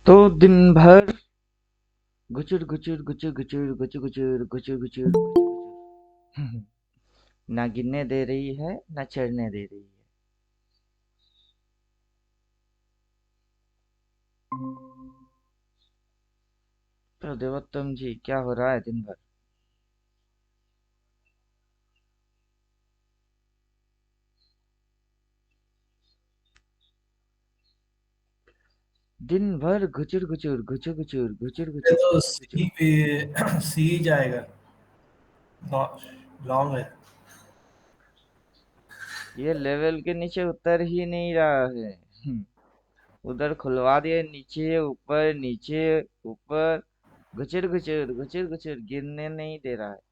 तो दिन भर गुचुर गुचुर गुचुर गुचुर गुचुर गुचुर गुचुर गुचुर गुचुर ना गिरने दे रही है ना चढ़ने दे रही है। तो देवोत्तम जी क्या हो रहा है दिन भर? दिन भर गुचुर गुचुर गुचुर गुचुर गुचुर ये गुचुर तो गुचुर गुचुर। सी पे सी जाएगा। लॉन्ग है। ये लेवल के नीचे उतर ही नहीं रहा है। उधर खुलवा दिए, नीचे ऊपर नीचे ऊपर। गुचुर गुचुर गुचुर गुचुर गिरने नहीं दे रहा है।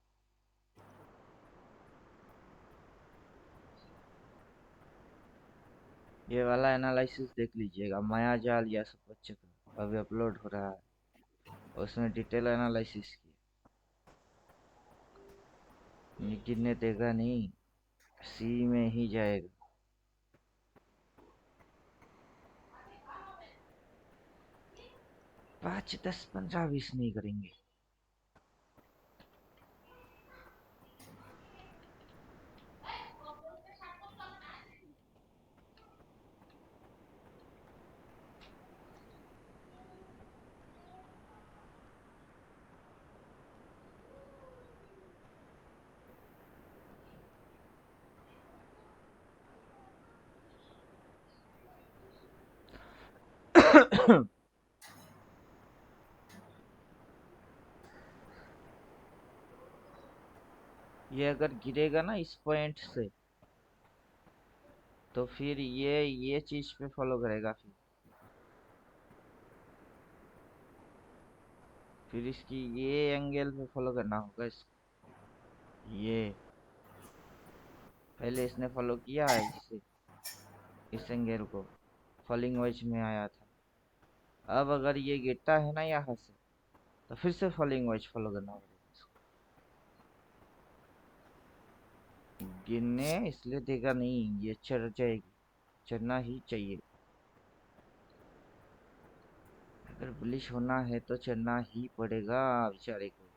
ये वाला एनालिसिस देख लीजिएगा, माया जाल या सब बच्चे का अभी अपलोड हो रहा है। उसमें डिटेल एनालिसिस की। ये गिरने देगा नहीं, सी में ही जाएगा। 5 10 15 20 नहीं करेंगे। ये अगर गिरेगा ना इस पॉइंट से, तो फिर ये चीज पे फॉलो करेगा। फिर इसकी ये एंगल पे फॉलो करना होगा इसको। ये पहले इसने फॉलो किया है इससे, इस एंगल को। फॉलिंग वेज में आया था। अब अगर ये गिरता है ना यहाँ से, तो फिर से फॉलिंग वेज फॉलो करना पड़ेगा इसको। गिरने इसलिए देगा नहीं, ये चढ़ जाएगी। चढ़ना ही चाहिए। अगर बुलिश होना है तो चढ़ना ही पड़ेगा बेचारे को।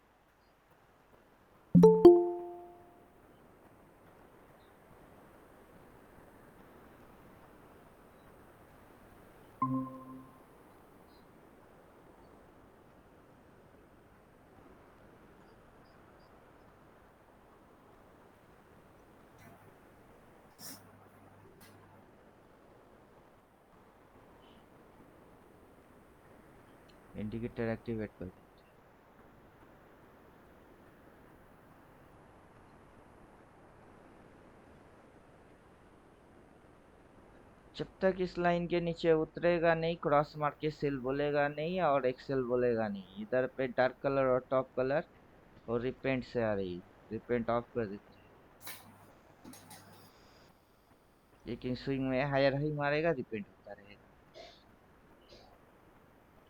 इंडिकेटर एक्टिवेट कर देते हैं। जब तक इस लाइन के नीचे उतरेगा नहीं, क्रॉस मार के सेल बोलेगा नहीं और एक्सेल बोलेगा नहीं। इधर पे डार्क कलर और टॉप कलर और रिपेंट से आ रही है। रिपेंट ऑफ कर देते हैं। लेकिन स्विंग में हायर ही मारेगा, रिपेंट होता रहेगा।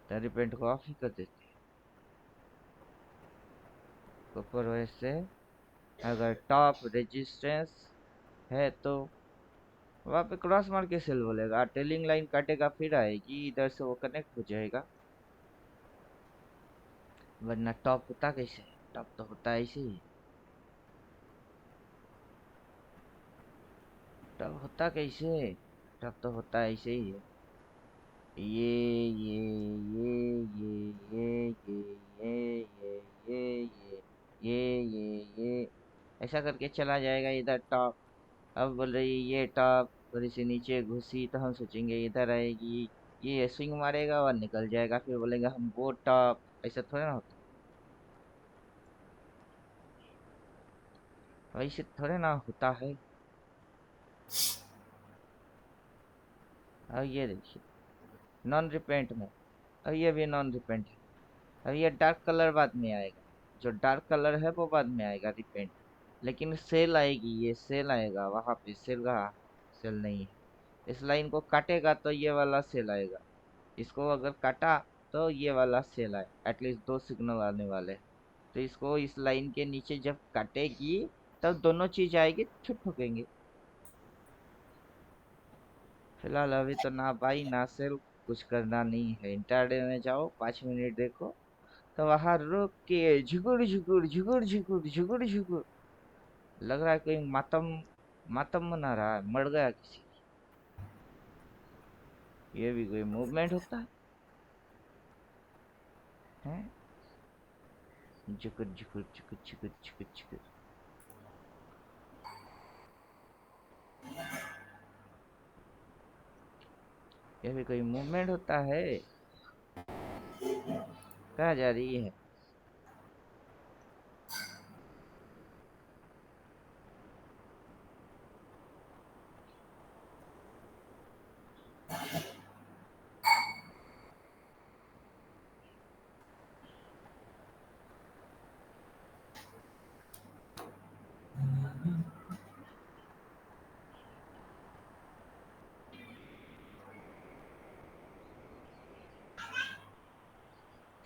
तो रिपेंट को ऑफ ही कर देते हैं। ऊपर वैसे अगर टॉप रेजिस्टेंस है तो वहां पे क्रॉस मार के सेल बोलेगा, टेलिंग लाइन काटेगा फिर आएगी इधर से, वो कनेक्ट हो जाएगा। वरना टॉप होता कैसे है? टॉप तो होता ऐसे ही। टॉप होता कैसे है? टॉप तो होता ऐसे ही है। ये ऐसा करके चला जाएगा इधर टॉप। अब बोल रही ये टॉप, थोड़ी सी नीचे घुसी तो हम सोचेंगे इधर आएगी। ये स्विंग मारेगा और निकल जाएगा, फिर बोलेंगे हम वो टॉप। ऐसा थोड़ा ना होता है, वैसे थोड़े ना होता है। अब ये देखिए, नॉन रिपेंट में। अब ये भी नॉन रिपेंट है। अब ये डार्क कलर बाद में आएगा। जो डार्क कलर है वो बाद में आएगा रिपेंट। लेकिन सेल आएगी, ये सेल आएगा वहां पे। सेल रहा है, सेल नहीं है। इस लाइन को काटेगा तो ये वाला सेल आएगा। इसको अगर काटा तो ये वाला सेल आए। एटलीस्ट दो सिग्नल आने वाले हैं। तो इसको इस लाइन के नीचे जब काटेगी, तब दोनों चीज आएगी तो ठुकेंगे। फिलहाल अभी तो ना बाई ना सेल। कुछ करना नहीं है, इंटरडे में जाओ, 5 मिनट देखो, तो वहां रुक के झुकुर झुकुर झुकुर झुकुर झुकुर झुकुर, लग रहा है कोई मातम मातम मना रहा है, मर गया किसी। ये भी कोई मूवमेंट होता है? हैं? झुकुर झुकुर झुकुर झुकुर झुकुर झुकुर, ये भी कोई मूवमेंट होता है? कहाँ जा रही है?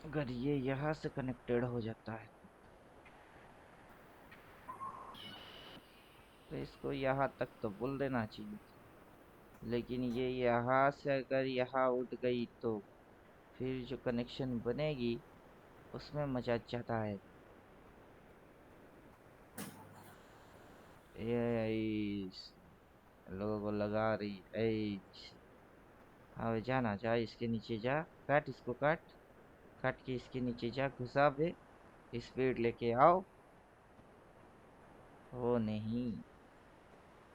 अगर ये यहाँ से कनेक्टेड हो जाता है तो इसको यहाँ तक तो बोल देना चाहिए, लेकिन ये यहाँ से अगर यहाँ उठ गई तो फिर जो कनेक्शन बनेगी उसमें मजा ज्यादा है। ये लोगों को लगा रही ऐश। हाँ जाना जा, इसके नीचे जा, काट इसको, काट, काट के इसके नीचे जा, घुसा बे, स्पीड लेके आओ। ओ नहीं,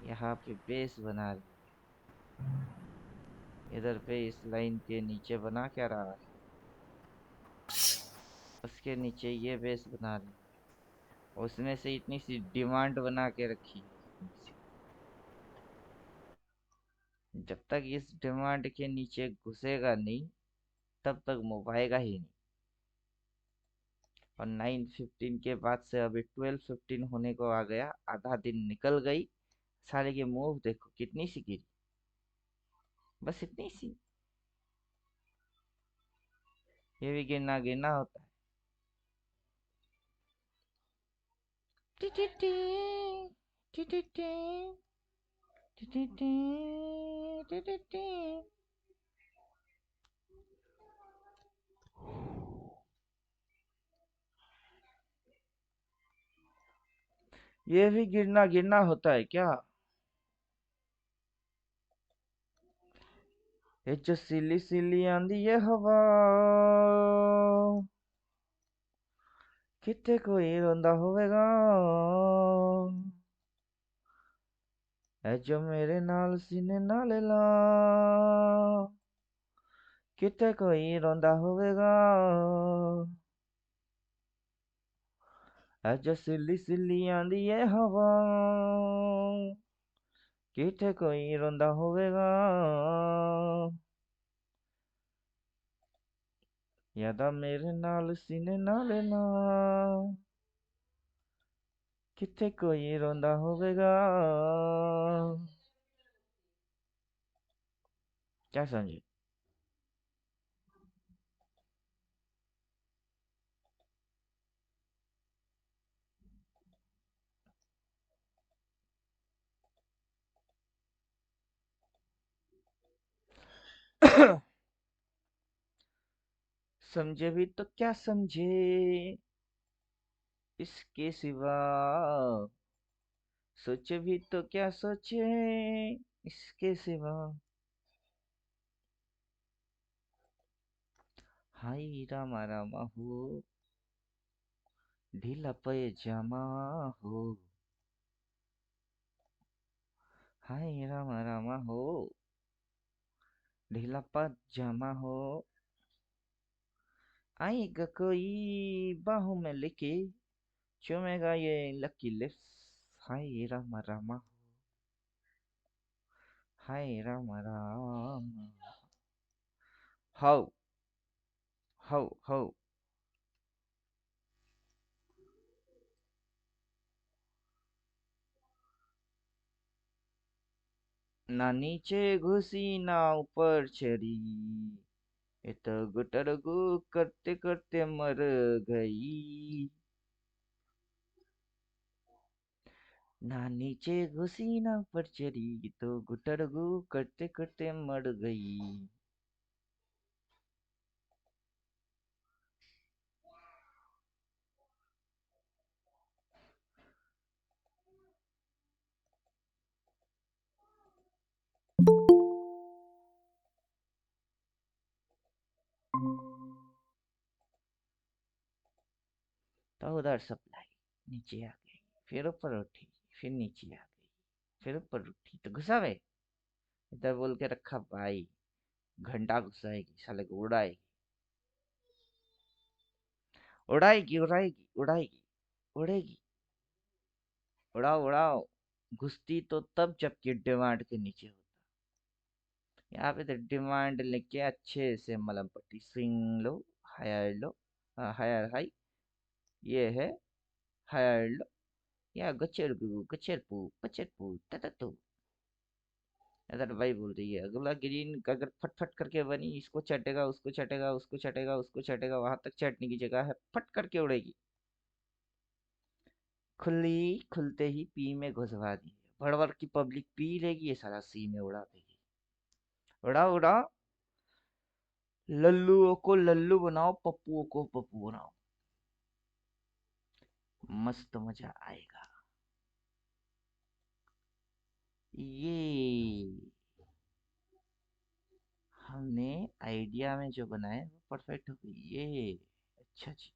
यहाँ पे बेस बना रही है, इधर पे इस लाइन के नीचे बना क्या रहा है, उसके नीचे ये बेस बना रही है, उसमें से इतनी सी डिमांड बना के रखी है उसमें से। जब तक इस डिमांड के नीचे घुसेगा नहीं तब तक मुभाएगा ही नहीं। और 9:15 के बाद से अभी 12:15 होने को आ गया, आधा दिन निकल गई, सारे के मूव देखो कितनी सी गिरी, बस इतनी सी। ये भी गिरना गिरना होता है। T T T, T T T, T T T, T T T. ये भी गिरना गिरना होता है क्या? ये जो सिली सिली आंधी ये हवा, कितने कोई रोंदा होवेगा, है जो मेरे नाल सीने नाल ला, कितने कोई रोंदा होवेगा, है जो सिली सिली आंधी ये हवा, कितने कोई रोंदा होवेगा, यादा मेरे नाल सीने नाल ला, कितने कोई रोंदा होवेगा। क्या समझे? समझे भी तो क्या समझे इसके सिवा, सोचे भी तो क्या सोचे इसके सिवा। हाय रामा रामा हो, ढीला पैजामा हो, हाय रामा रामा हो, ढीला पैजामा हो, आएगा कोई बाहों में लेके, चूमेगा ये lucky lips, hi Rama Rama, hi Rama Rama. How, how ना नीचे घुसी ना ऊपर चढ़ी, ये तो गुटरगु करते करते मर गई। ना नीचे घुसी ना ऊपर चढ़ी, ये तो गुटरगु करते करते मर गई। तो उधर सप्लाई नीचे आ गई, फिर ऊपर उठी, फिर नीचे आ गई, फिर ऊपर उठी तो घुसा गए। इधर बोल के रखा भाई, घंटा घुसाएगी साले को, उड़ाएगी उड़ाएगी उड़ाएगी उड़ाएगी, उड़ेगी, उड़ाओ उड़ाओ। घुसती तो तब जबकि डिमांड के नीचे होता। यहाँ पे तो डिमांड लेके अच्छे से मलम पट्टी swing low, higher low, higher high, ये है हायर लो, या गचर गु गचर पू पचर पू तततू। इधर भाई बोल रही है अगला ग्रीन अगर फट फट करके बनी, इसको चटेगा उसको चटेगा उसको चटेगा उसको चटेगा, वहां तक चटने की जगह है, फट करके उड़ेगी। खुली, खुलते ही पी में घुसवा दी, भड़वड़ की पब्लिक पी लेगी, ये सारा सी में उड़ा देगी। उड़ा उड़ा, लल्लुओं को लल्लू बनाओ, पप्पुओं को पप्पू बनाओ, मस्त मजा आएगा। ये हमने आइडिया में जो बनाए वो परफेक्ट हो गई ये। अच्छा जी,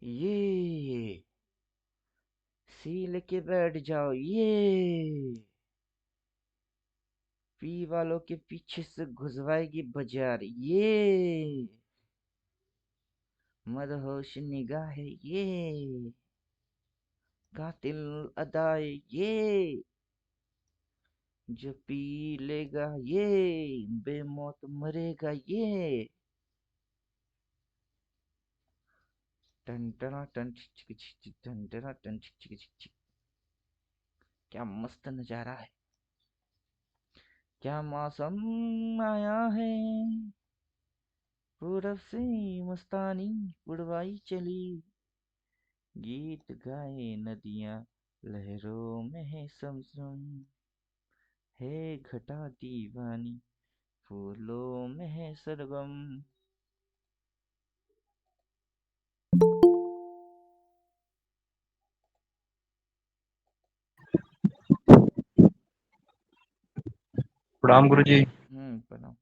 ये सी लेके बैठ जाओ, ये पी वालों के पीछे से घुसवाएगी बाजार, ये मदहोश निगाहें, ये कातिल अदाए, ये जो पी लेगा, ये बेमौत मरेगा, ये टन टना टन छिक छिक छिक छिक, टन टना टन छिक छिक छिक छिक। क्या मस्त नजारा है, क्या मौसम आया है, पूरब से मस्तानी उड़वाई चली, गीत गाए नदियां लहरों में है समसम, है घटा दीवानी फूलों में है सरगम। प्रणाम गुरु जी। प्रणाम।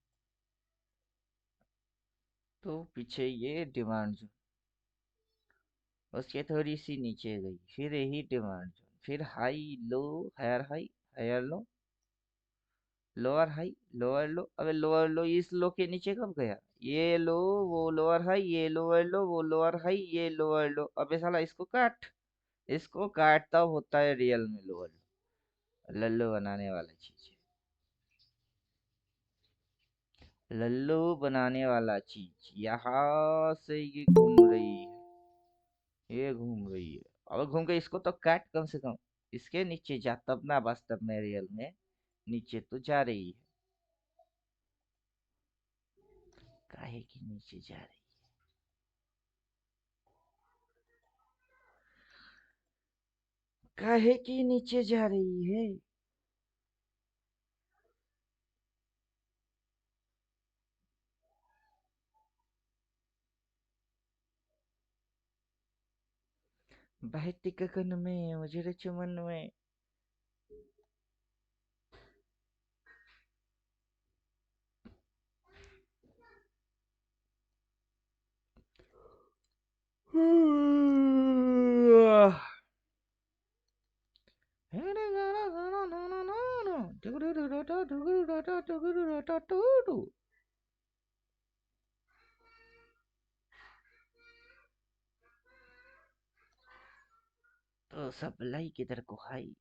तो पीछे ये डिमांड जो, उसके थोड़ी सी नीचे गई, फिर यही डिमांड जो, फिर high low, higher low, lower high, lower low. अबे लोअर लो इस लो के नीचे कब गया, ये लो वो लोअर हाई, ये लोअर लो वो लोअर हाई, ये लोअर लो। अबे साला इसको काट, इसको काटता होता है रियल में लोअर लो, लल्लू बनाने वाला चीज है, लल्लू बनाने वाला चीज यहाँ से ये घूम रही है, ये घूम रही है। अब घूम के इसको तो काट कम से कम, इसके नीचे जा तब ना वास्तव में रियल में नीचे तो जा रही है। काहे की नीचे जा रही है, काहे की नीचे जा रही है। बहती गगन में उजड़े चमन में। तो सप्लाई किधर को हाई,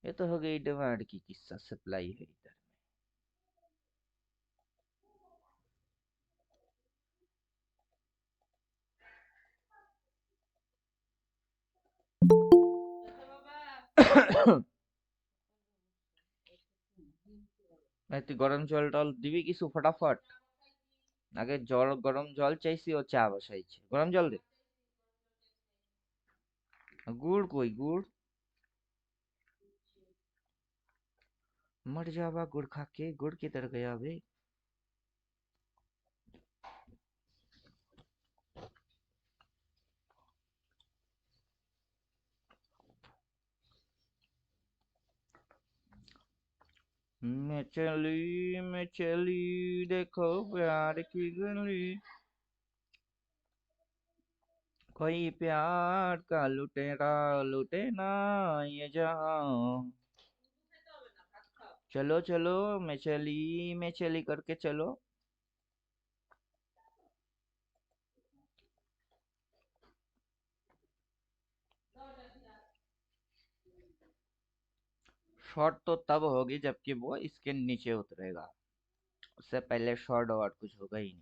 ये तो हो गई डिमांड की किस्सा, सप्लाई है इधर। এই তুই গরম জল টল দিবি কিছু ফটাফট, আগে জল গরম জল চাইছি ও চা বসাইছি, গরম জল দে। गुड़ कोई गुड़, मर जावा गुड़ खा के, गुड़ किधर गया बे। मैं चली देखो प्यार की गली। कोई प्यार का लुटेरा लुटे ना ये जहां। चलो चलो, मैं चली करके चलो। शॉर्ट तो तब होगी जबकि वो इसके नीचे उतरेगा। उससे पहले शॉर्ट और कुछ होगा ही नहीं।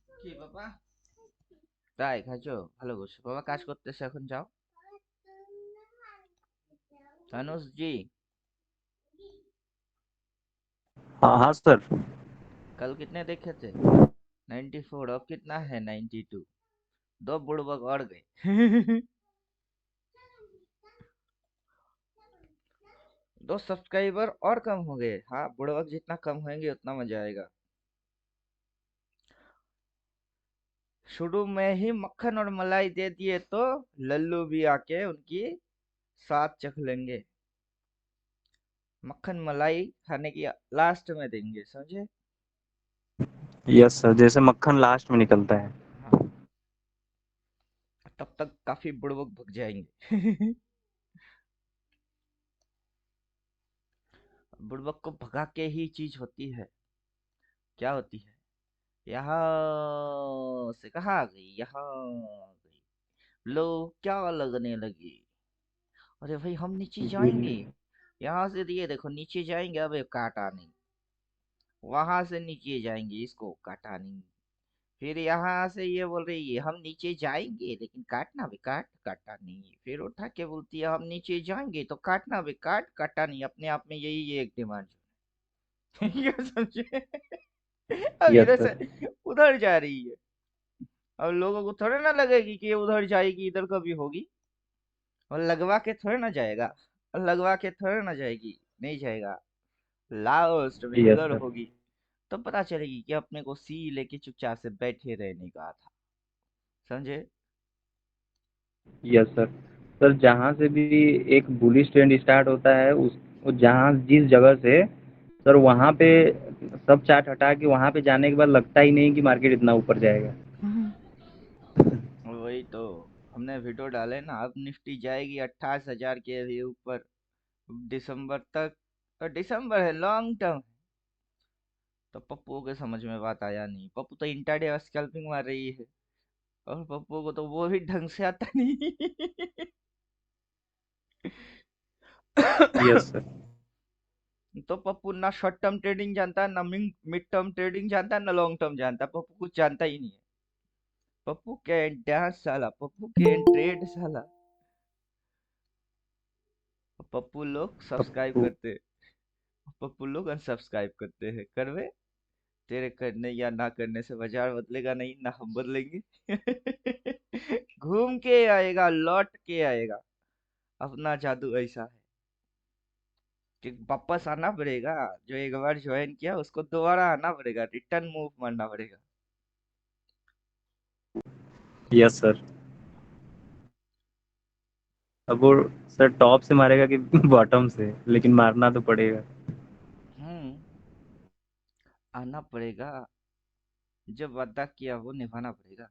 কি বাবা, তাই খাইছো? ভালো করছো বাবা, কাজ করতেছে, এখন যাও। अनुज जी, हाँ हाँ सर। कल कितने देखे थे? 94। अब कितना है? 92। दो बुड़बक और गए। दो सब्सक्राइबर और कम हो गए। हाँ, बुड़बक जितना कम होंगे उतना मजा आएगा। शुरू में ही मक्खन और मलाई दे दिए तो लल्लू भी आके उनकी साथ चख लेंगे। मक्खन मलाई खाने की लास्ट में देंगे, समझे? यस सर, जैसे मक्खन लास्ट में निकलता है। हाँ, तब तक काफी बुड़बक भग जाएंगे। बुड़बक को भगा के ही चीज होती है। क्या होती है? यहाँ से कहाँ गई, यहाँ गई। लो, क्या लगने लगी? अरे भाई, हम नीचे जाएंगे। यहाँ से ये देखो, नीचे जाएंगे। अब काटा नहीं। वहां से नीचे जाएंगे, इसको काटा नहीं। फिर यहाँ से ये बोल रही है हम नीचे जाएंगे लेकिन काटना भी काट, काटा नहीं। फिर उठा के बोलती है हम नीचे जाएंगे तो काटना भी काट, काटा नहीं। अपने आप में यही ये एक डिमांड। क्या समझे? अब यस इधर सर। से उधर जा रही है। अब लोगों को थोड़ा ना लगेगी कि ये उधर जाएगी, इधर कभी होगी। और लगवा के थोड़ा ना जाएगा। और लगवा के थोड़ा ना जाएगी। नहीं जाएगा। लास्ट में यस इधर सर। होगी। तो पता चलेगी कि अपने को सी लेके चुपचाप से बैठे रहने का था। समझे? Yes sir. सर जहाँ से भी एक बुलिश ट्रेंड स्टार्ट होता है उस वो जहाँ जिस जगह से सर वहाँ पे सब चार्ट हटा के वहाँ पे जाने के बाद लगता ही नहीं कि मार्केट इतना ऊपर जाएगा। वही तो। हमने वीडियो डाले ना, अब निफ्टी जाएगी 28,000 के भी ऊपर दिसंबर तक। और दिसंबर है, लॉन्ग टर्म। तो पप्पू के समझ में बात आया नहीं। पप्पू तो इंट्राडे स्कैल्पिंग मार रही है। और पप्पू को तो वो भी ढंग से आता नहीं। Yes sir. तो पप्पू ना शॉर्ट टर्म ट्रेडिंग जानता है, ना मिड टर्म ट्रेडिंग जानता है, ना लॉन्ग टर्म जानता है। पप्पू कुछ जानता ही नहीं है। पप्पू कैन डांस साला, पप्पू कैन ट्रेड साला। पप्पू लोग सब्सक्राइब पप्पू। करते। पप्पू लोग अनसब्सक्राइब करते हैं। करवे, तेरे करने या ना करने से बाजार बदलेगा नहीं, ना हम बदलेंगे। घूम के आएगा, लौट के आएगा। अपना जादू ऐसा है कि वापस आना पड़ेगा। जो एक बार ज्वाइन किया उसको दोबारा आना पड़ेगा, रिटर्न मूव मारना पड़ेगा। Yes sir. अब वो सर टॉप से मारेगा कि बॉटम से, लेकिन मारना तो पड़ेगा। हम्म, आना पड़ेगा। जब वादा किया वो निभाना पड़ेगा।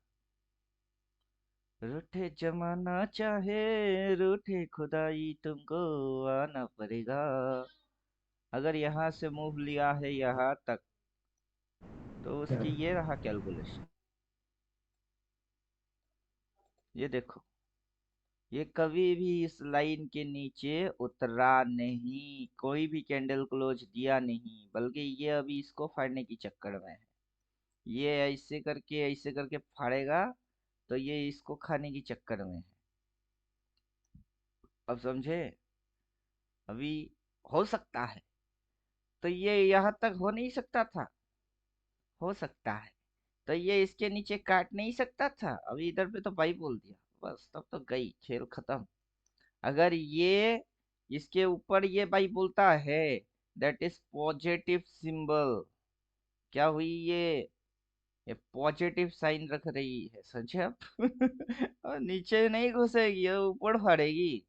रूठे जमाना चाहे रूठे खुदाई, तुमको आना पड़ेगा। अगर यहाँ से मूव लिया है यहाँ तक, तो उसकी ये रहा कैलकुलेशन। ये देखो, ये कभी भी इस लाइन के नीचे उतरा नहीं, कोई भी कैंडल क्लोज दिया नहीं, बल्कि ये अभी इसको फाड़ने की चक्कर में है। ये ऐसे करके फाड़ेगा तो ये इसको खाने की चक्कर में है। अब समझे? अभी हो सकता है, तो ये यहाँ तक हो नहीं सकता था। हो सकता है, तो ये इसके नीचे काट नहीं सकता था। अभी इधर पे तो भाई बोल दिया, बस तब तो गई खेल खत्म। अगर ये इसके ऊपर ये भाई बोलता है दैट इज पॉजिटिव सिंबल, क्या हुई ये पॉजिटिव साइन रख रही है, समझे आप? और नीचे नहीं घुसेगी, ये ऊपर फाड़ेगी।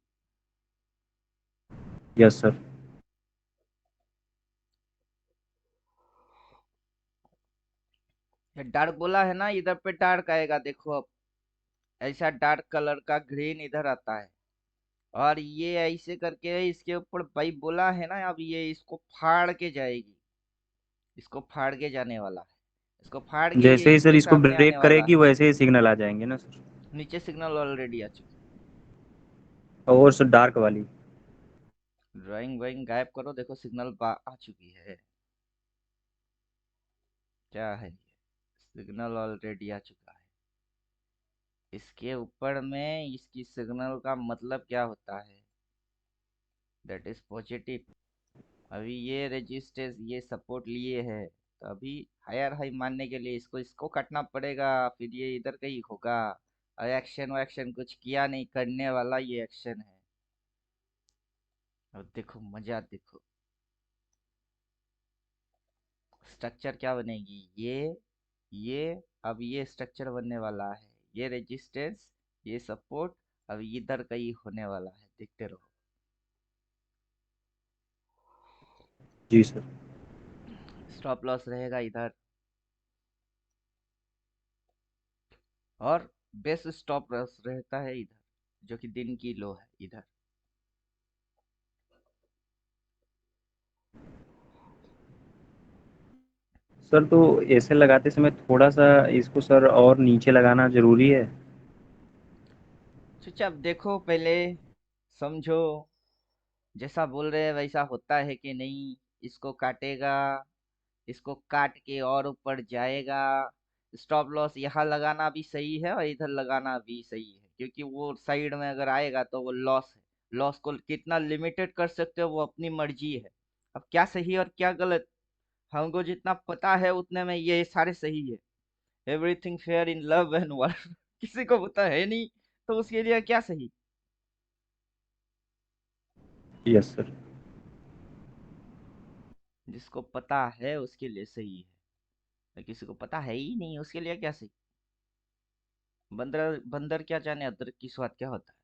Yes sir. ये डार्क बोला है ना, इधर पे डार्क आएगा देखो अब। ऐसा डार्क कलर का ग्रीन इधर आता है। और ये ऐसे करके इसके ऊपर भाई बोला है ना, अब ये इसको फाड़ के जाएगी। इसको फाड़ के जाने वाला है। इसको फाड़ के ये जैसे ही सर इसके इसको सामने आने ब्रेक वाला करेगी है। वैसे ही सिग्नल आ जाएंगे ना सर। नीचे सिग्नल ऑलरेडी आ चुकी और सर डार्क वाली। है। ड्राइंग वाइंग गायब करो, देखो सिग्नल आ चुकी है। क्या है ये? सिग्नल ऑलरेडी आ चुका है। इसके ऊपर में इसकी सिग्नल का मतलब क्या होता है? That is positive. अभी ये रेजिस्टेंस ये सपोर्ट लिए है, तो अभी हायर हाई मानने के लिए इसको इसको काटना पड़ेगा, फिर ये इधर कहीं होगा। और एक्शन वैक्शन कुछ किया नहीं, करने वाला ये एक्शन है। अब देखो मजा देखो। स्ट्रक्चर क्या बनेगी ये अब ये स्ट्रक्चर बनने वाला है। ये रेजिस्टेंस, ये सपोर्ट, अब इधर कहीं होने वाला है, देखते रहो। जी सर। स्टॉप लॉस रहेगा इधर। और बेस स्टॉप लॉस रहता है इधर, जो कि दिन की लो है इधर। सर तो ऐसे लगाते समय थोड़ा सा इसको सर और नीचे लगाना जरूरी है। चुपचाप देखो पहले, समझो। जैसा बोल रहे हैं वैसा होता है कि नहीं। इसको काटेगा, इसको काट के और ऊपर जाएगा। स्टॉप लॉस यहाँ लगाना भी सही है और इधर लगाना भी सही है, क्योंकि वो साइड में अगर आएगा तो वो लॉस है। लॉस को कितना लिमिटेड कर सकते हो वो अपनी मर्जी है। अब क्या सही और क्या गलत, हमको जितना पता है उतने में ये सारे सही है। Everything fair in love and war. किसी को पता है नहीं, तो उसके लिए क्या सही? Yes sir. जिसको पता है उसके लिए सही है, और किसी को पता है ही नहीं उसके लिए क्या सही? बंदर बंदर क्या जाने अदरक की स्वाद क्या होता है।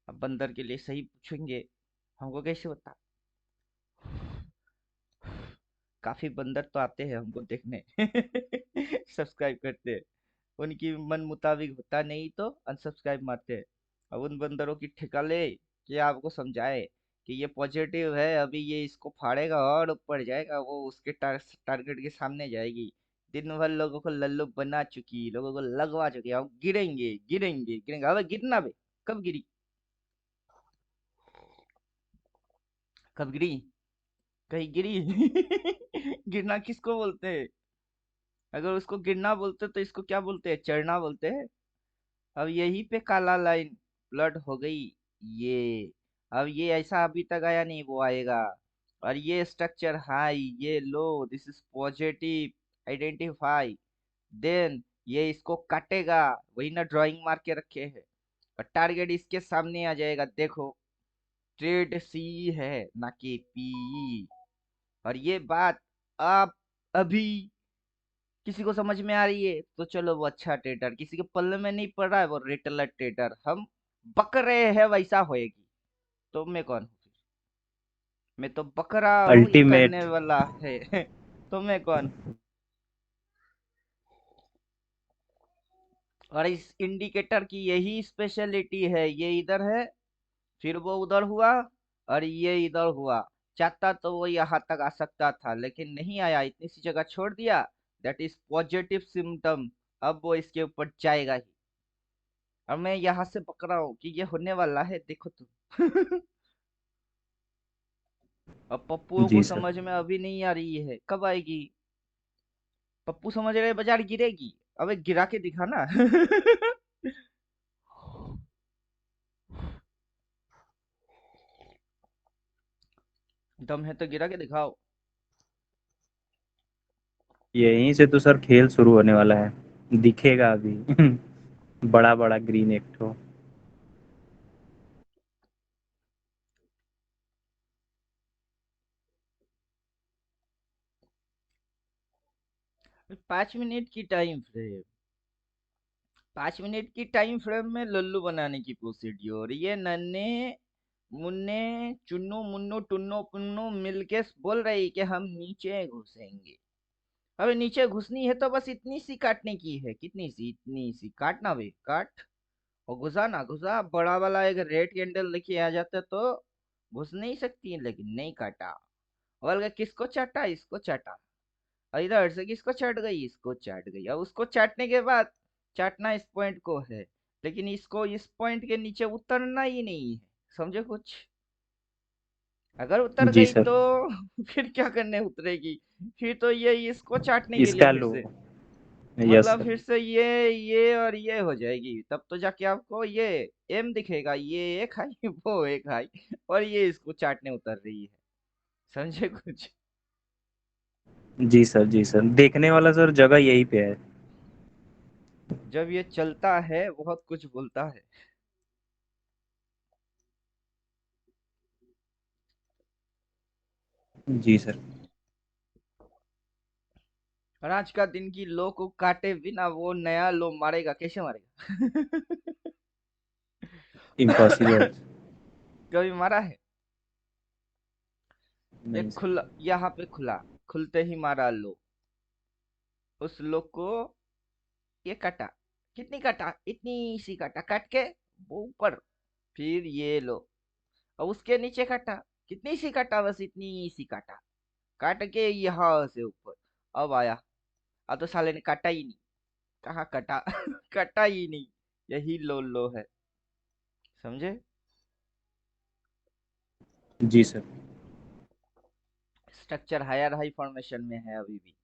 अब बंदर के लिए सही पूछेंगे, हमको कैसे बता? काफी बंदर तो आते हैं हमको देखने। सब्सक्राइब करते हैं। उनकी मन मुताबिक होता नहीं तो अनसब्सक्राइब मारते हैं। अब उन बंदरों की ठिका ले कि आपको समझाए कि ये पॉजिटिव है, अभी ये इसको फाड़ेगा और ऊपर जाएगा, वो उसके टारगेट के सामने जाएगी। दिन भर लोगों को लल्लू बना चुकी, लोगों को लगवा चुकी, अब गिरेंगे गिरेंगे गिरेंगे, अब गिरना बे। कब गिरी? कब गिरी? कहीं गिरी? गिरना किसको बोलते हैं? अगर उसको गिरना बोलते तो इसको क्या बोलते हैं? चढ़ना बोलते हैं। अब यहीं पे काला लाइन ब्लड हो गई ये। अब ये ऐसा अभी तक आया नहीं, वो आएगा। और ये स्ट्रक्चर हाई, ये low, this is positive, identify. Then ये इसको काटेगा, वही ना ड्राइंग मार के रखे है। और टारगेट इसके सामने आ जाएगा, देखो। ट्रेड सी है ना कि पी। और ये बात आप अभी किसी को समझ में आ रही है तो चलो वो अच्छा ट्रेडर, किसी के पल्ले में नहीं पड़ रहा है वो रिटेलर ट्रेडर। हम बक रहे हैं वैसा होएगी। तो मैं कौन हूँ फिर? मैं तो बक रहा हूँ, ये करने अल्टीमेट। वाला है। तो मैं कौन हूँ? और इस इंडिकेटर की यही स्पेशलिटी है, ये इधर है, फिर वो उधर हुआ, और ये इधर हुआ। चाहता तो वो यहाँ तक आ सकता था लेकिन नहीं आया, इतनी सी जगह छोड़ दिया। That is positive symptom. अब वो इसके ऊपर जाएगा ही। और मैं यहाँ से पकड़ा हूँ कि ये होने वाला है, देखो तुम। अब पप्पुओं को जी सर। समझ में अभी नहीं आ रही है, कब आएगी? पप्पू समझ रहे बाजार गिरेगी। अबे गिरा के दिखा ना। दम है तो गिरा के दिखाओ। यहीं से तो सर खेल शुरू होने वाला है, दिखेगा अभी। बड़ा बड़ा ग्रीन एक ठो। 5 मिनट की टाइम फ्रेम, 5 मिनट की टाइम फ्रेम में लल्लू बनाने की प्रोसीड्योर, ये नन्हे मुन्ने चुन्नू मुन्नू टुन्नो पुन्नो मिलके बोल रही कि हम नीचे घुसेंगे। अबे नीचे घुसनी है तो बस इतनी सी काटने की है, कितनी सी, इतनी सी काटना बे, काट। और घुसा ना घुसा, बड़ा वाला एक रेड कैंडल लेके आ जाता तो घुस नहीं सकती, लेकिन नहीं काटा। बोल गया किसको चाटा, इसको चाटा। और इधर से किसको चाट गई, इसको चाट गई। और उसको चाटने के बाद चाटना इस पॉइंट को है, लेकिन इसको इस पॉइंट के नीचे उतरना ही नहीं है। समझे कुछ? अगर उतर जी गई सर। तो फिर क्या करने उतरेगी? फिर तो ये इसको चाटने के लिए इसका फिर लो। से, यस मतलब सर। फिर से ये और ये हो जाएगी, तब तो जाके आपको ये एम दिखेगा, ये एक हाई वो एक हाई, और ये इसको चाटने उतर रही है। समझे कुछ? जी सर देखने वाला सर जगह यही पे है। जब ये चलता है बहुत कुछ बोलता है। जी सर। और आज का दिन की लो को काटे बिना वो नया लो मारेगा, कैसे मारेगा? इम्पॉसिबल। कभी मारा है? ये नहीं सर। खुला, यहाँ पे खुला, खुलते ही मारा लो। उस लो को ये काटा, कितनी काटा, इतनी सी काटा, काट के वो ऊपर, फिर ये लो। और उसके नीचे काटा, कितनी सी काटा, बस इतनी सी काटा, काट के यहाँ से ऊपर। अब आया, अब तो साले ने काटा ही नहीं। कहाँ कटा? कटा ही नहीं। यही लो है। समझे? जी sir. Structure higher high formation में है अभी भी।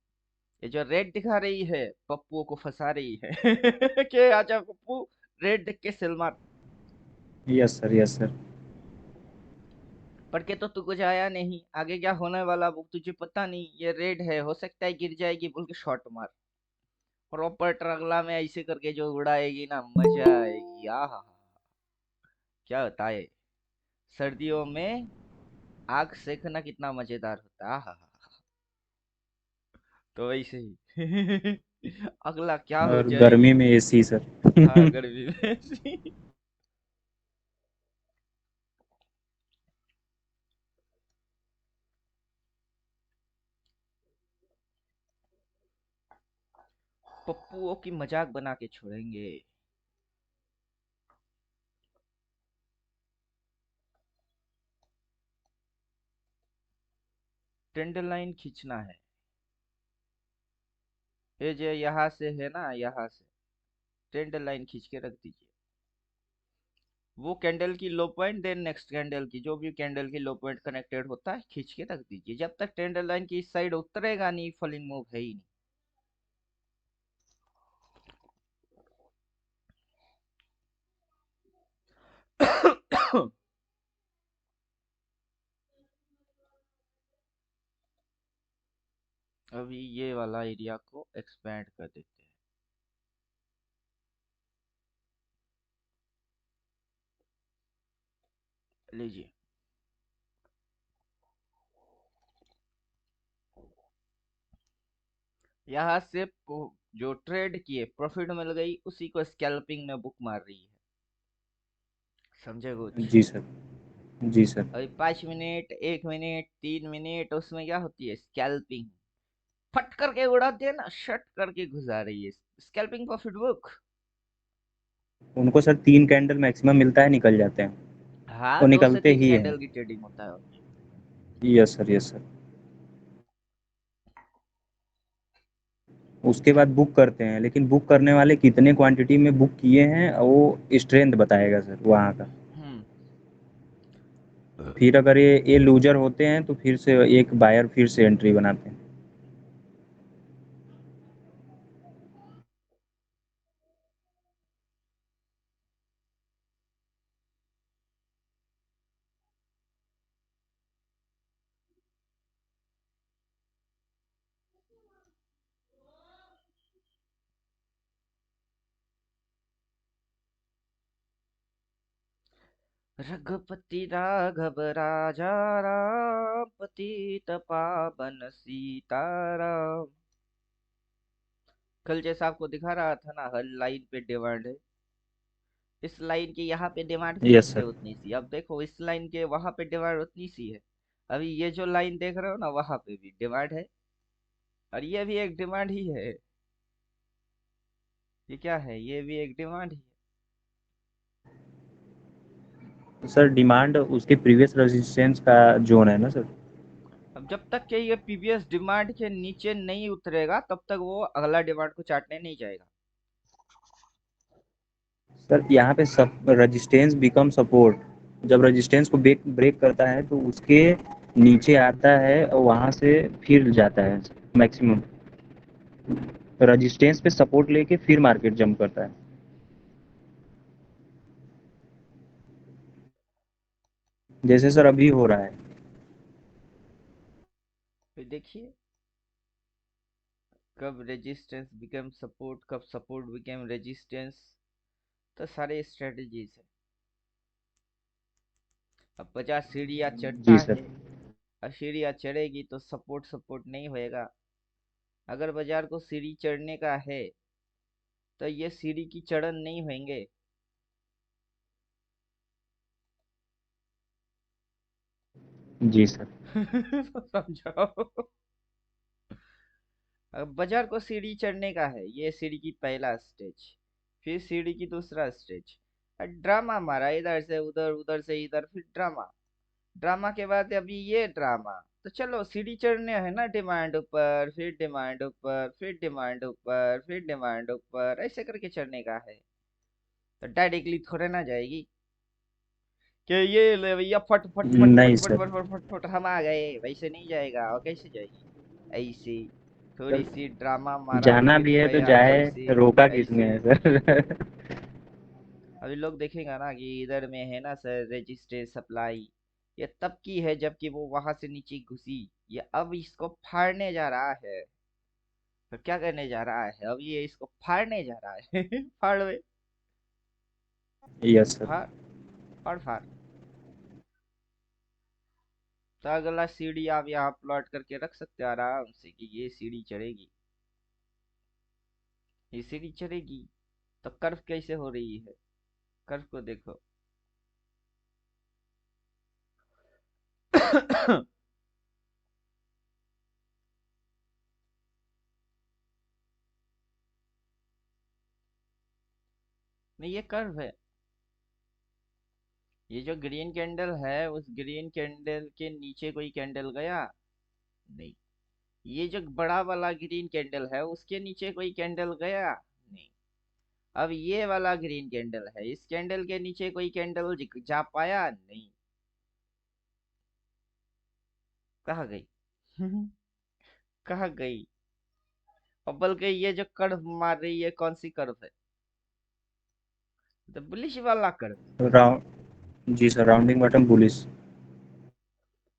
ये जो रेड दिखा रही है, पप्पुओं को फंसा रही है कि आजा पप्पू, रेड देख के सिल मार। Yes sir yes sir. पढ़ के तो तू कुछ आया नहीं, आगे क्या होने वाला वो तुझे पता नहीं, ये रेड है, हो सकता है गिर जाएगी, बोल के शॉट मार। प्रॉपर ट्रगला में ऐसे करके जो उड़ाएगी ना, मजा आएगी। आहा, क्या होता है सर्दियों में आग सेकना, कितना मजेदार होता है। आहा, तो वैसे ही अगला क्या हो और जाएगी। गर्मी में एसी सर। हाँ, गर्मी में पप्पुओं की मजाक बना के छोड़ेंगे। टेंडर लाइन खींचना है, ये जो यहाँ से है ना, यहाँ से टेंडर लाइन खींच के रख दीजिए। वो कैंडल की लो पॉइंट, देन नेक्स्ट कैंडल की, जो भी कैंडल की लो पॉइंट कनेक्टेड होता है, खींच के रख दीजिए। जब तक टेंडर लाइन की इस साइड उतरेगा नहीं, फॉलिंग मूव है ही नहीं। अभी ये वाला एरिया को एक्सपेंड कर देते हैं। लीजिए, यहाँ से जो ट्रेड किए प्रॉफिट मिल गई, उसी को स्कैल्पिंग में बुक मार रही है। समझे कुछ? जी सर। जी सर। अभी 5 मिनट, 1 मिनट, 3 मिनट, उसमें क्या होती है, स्कैल्पिंग। फट करके उड़ाती है ना, शट करके घुसा रही है। Scalping profit book. उनको सर 3 कैंडल मैक्सिमम मिलता है, निकल जाते हैं। हाँ, वो दो से निकलते तीन ही हैं। कैंडल की ट्रेडिंग होता है। Yes sir yes sir. उसके बाद बुक करते हैं, लेकिन बुक करने वाले कितने क्वांटिटी में बुक किए हैं वो स्ट्रेंथ बताएगा सर वहाँ का। हम्म। फिर अगर ये लूजर होते हैं तो फिर से एक बायर फिर से एंट्री बनाते हैं। रघुपति राघव राजा राम, पतित पावन सीताराम। कल जैसा आपको दिखा रहा था ना, हर लाइन पे डिमांड है। इस लाइन की यहाँ पे डिमांड यस फिक्स है सर। उतनी सी। अब देखो इस लाइन के वहां पे डिमांड उतनी सी है। अभी ये जो लाइन देख रहे हो ना, वहां पे भी डिमांड है। और ये भी एक डिमांड ही है। ये क्या है, ये भी एक डिमांड ही है। सर डिमांड उसके प्रीवियस रेजिस्टेंस का जोन है ना सर। अब जब तक कि ये पीवीएस डिमांड के नीचे नहीं उतरेगा, तब तक वो अगला डिमांड को चाटने नहीं जाएगा। सर यहाँ पे सब रेजिस्टेंस बिकम सपोर्ट, जब रेजिस्टेंस को ब्रेक ब्रेक करता है तो उसके नीचे आता है और वहाँ से फिर जाता है मैक्सिमम। रेजिस्टेंस पे सपोर्ट लेके फिर मार्केट जंप करता है। जैसे सर अभी हो रहा है। फिर देखिए, कब रेजिस्टेंस बिकम सपोर्ट, कब सपोर्ट बिकम रेजिस्टेंस। तो सारे स्ट्रेटजीज है। अब 50 सीढ़ियाँ चढ़ता जी है। सर। अब सीढ़ियाँ चढ़ेगी तो सपोर्ट सपोर्ट नहीं होएगा। अगर बाजार को सीढ़ी चढ़ने का है, तो ये सीढ़ी की चढ़न नहीं होंगे। जी सर। समझाओ। अब बाजार को सीढ़ी चढ़ने का है, ये सीढ़ी की पहला स्टेज। फिर सीढ़ी की दूसरा स्टेज। ड्रामा मारा इधर से उधर, उधर से इधर, फिर ड्रामा। ड्रामा के बाद अभी ये ड्रामा। तो चलो सीढ़ी चढ़ने है ना, डिमांड ऊपर, फिर डिमांड ऊपर, फिर डिमांड ऊपर, फिर डिमांड ऊपर, ऐसे करके चढ़ने का है। तो डायरेक्टली थोड़े ना जाएगी कि ये ले भैया, फट फट फट फट नहीं फट सर। फट फट फट फट हम आ गए, वैसे नहीं जाएगा। और कैसे जाएगी? ऐसे थोड़ी सर सी ड्रामा मारा, जाना फिर भी है तो गया जाए, ऐसे। रोका किसने ऐसे है सर। अभी लोग देखेगा ना कि इधर में है ना सर रजिस्ट्रेशन सप्लाई। ये तब की है जबकि वो वहां से नीचे घुसी। ये अब इसको फाड़ने जा रहा है। तो क्या करने जा रहा है, अब ये इसको फाड़ने जा रहा है। फाड़ दे। Yes sir. फाड़, फाड़ फाड़। तो अगला सीढ़ी आप यहाँ प्लॉट करके रख सकते हो आराम से कि ये सीढ़ी चढ़ेगी, ये सीढ़ी चढ़ेगी। तो कर्व कैसे हो रही है, कर्व को देखो। नहीं, ये कर्व है। ये जो ग्रीन कैंडल है, उस ग्रीन कैंडल के नीचे कोई कैंडल गया? नहीं। ये जो बड़ा वाला ग्रीन कैंडल है, उसके नीचे कोई कैंडल गया? नहीं। अब ये वाला ग्रीन कैंडल है, इस कैंडल के नीचे कोई कैंडल जा पाया? नहीं। कहाँ गई? कहाँ गई? और बल्कि ये जो कर्व मार रही है, कौन सी कर्व है? तो बुलिश वाला कर्व। राउंड जी sir, rounding button bullish.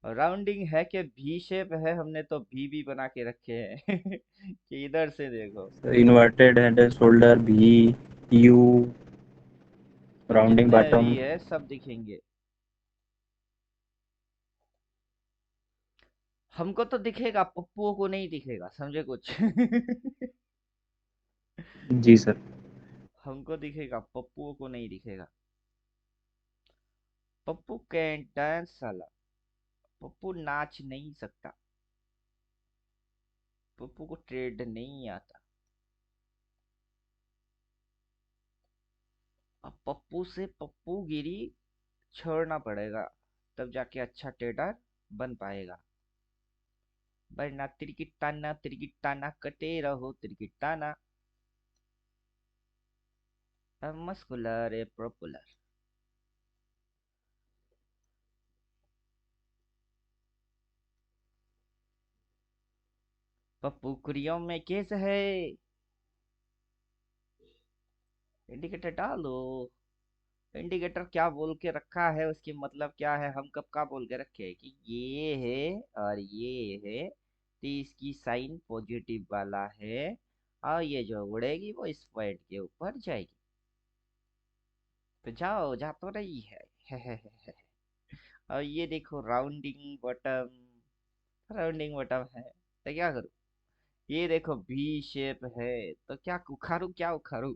Rounding है कि भी शेप है, हमने तो भी बना के रखे हैं। कि इधर से देखो। इन्वर्टेड हेड एंड शोल्डर भी, यू, तो राउंडिंग जितने भी बॉटम। है सब दिखेंगे। हमको तो दिखेगा, पप्पुओं को नहीं दिखेगा, समझे कुछ? जी सर। हमको दिखेगा, पप्पुओं को नहीं दिखेगा। पप्पू कैन डांस साला। पप्पू नाच नहीं सकता। पप्पू को ट्रेड नहीं आता। अब पप्पू से पप्पू गिरी छोड़ना पड़ेगा, तब जाके अच्छा ट्रेडर बन पाएगा। वरना तिरकिट ताना कटे रहो, तिरकिट ताना। Muscular a popular. पप्पू कुरियों में केस है। इंडिकेटर डालो। इंडिकेटर क्या बोल के रखा है, उसकी मतलब क्या है, हम कब का बोल के रखे हैं कि ये है और ये है, तो इसकी साइन पॉजिटिव वाला है। और ये जो उड़ेगी वो इस पॉइंट के ऊपर जाएगी। तो जाओ, जा तो रही है। और ये देखो राउंडिंग बॉटम है तो क्या करूँ। ये देखो वी शेप है तो क्या उखाड़ू क्या उखाड़ू।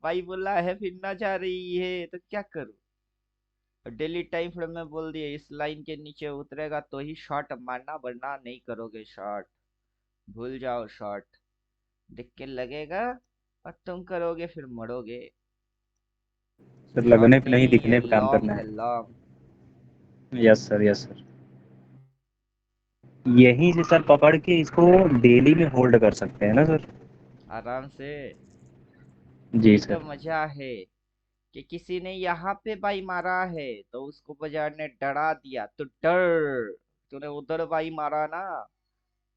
भाई बोला है फिर ना जा रही है तो क्या करूँ। डेली टाइम फ्रेम में बोल दिए इस लाइन के नीचे उतरेगा तो ही शॉट मारना वरना नहीं करोगे शॉट। भूल जाओ शॉट। देख के लगेगा और तुम करोगे फिर मरोगे। सर शॉट लगने पे नहीं नहीं ये दिखने पे काम लॉन्ग करना है है। Long. Yes sir, yes sir. यहीं से सर पकड़ के इसको डेली में होल्ड कर सकते हैं ना सर? आराम से। जी यही तो सर। मजा है कि किसी ने यहाँ पे बाई मारा है तो उसको बाजार ने डरा दिया तो डर। तूने उधर बाई मारा ना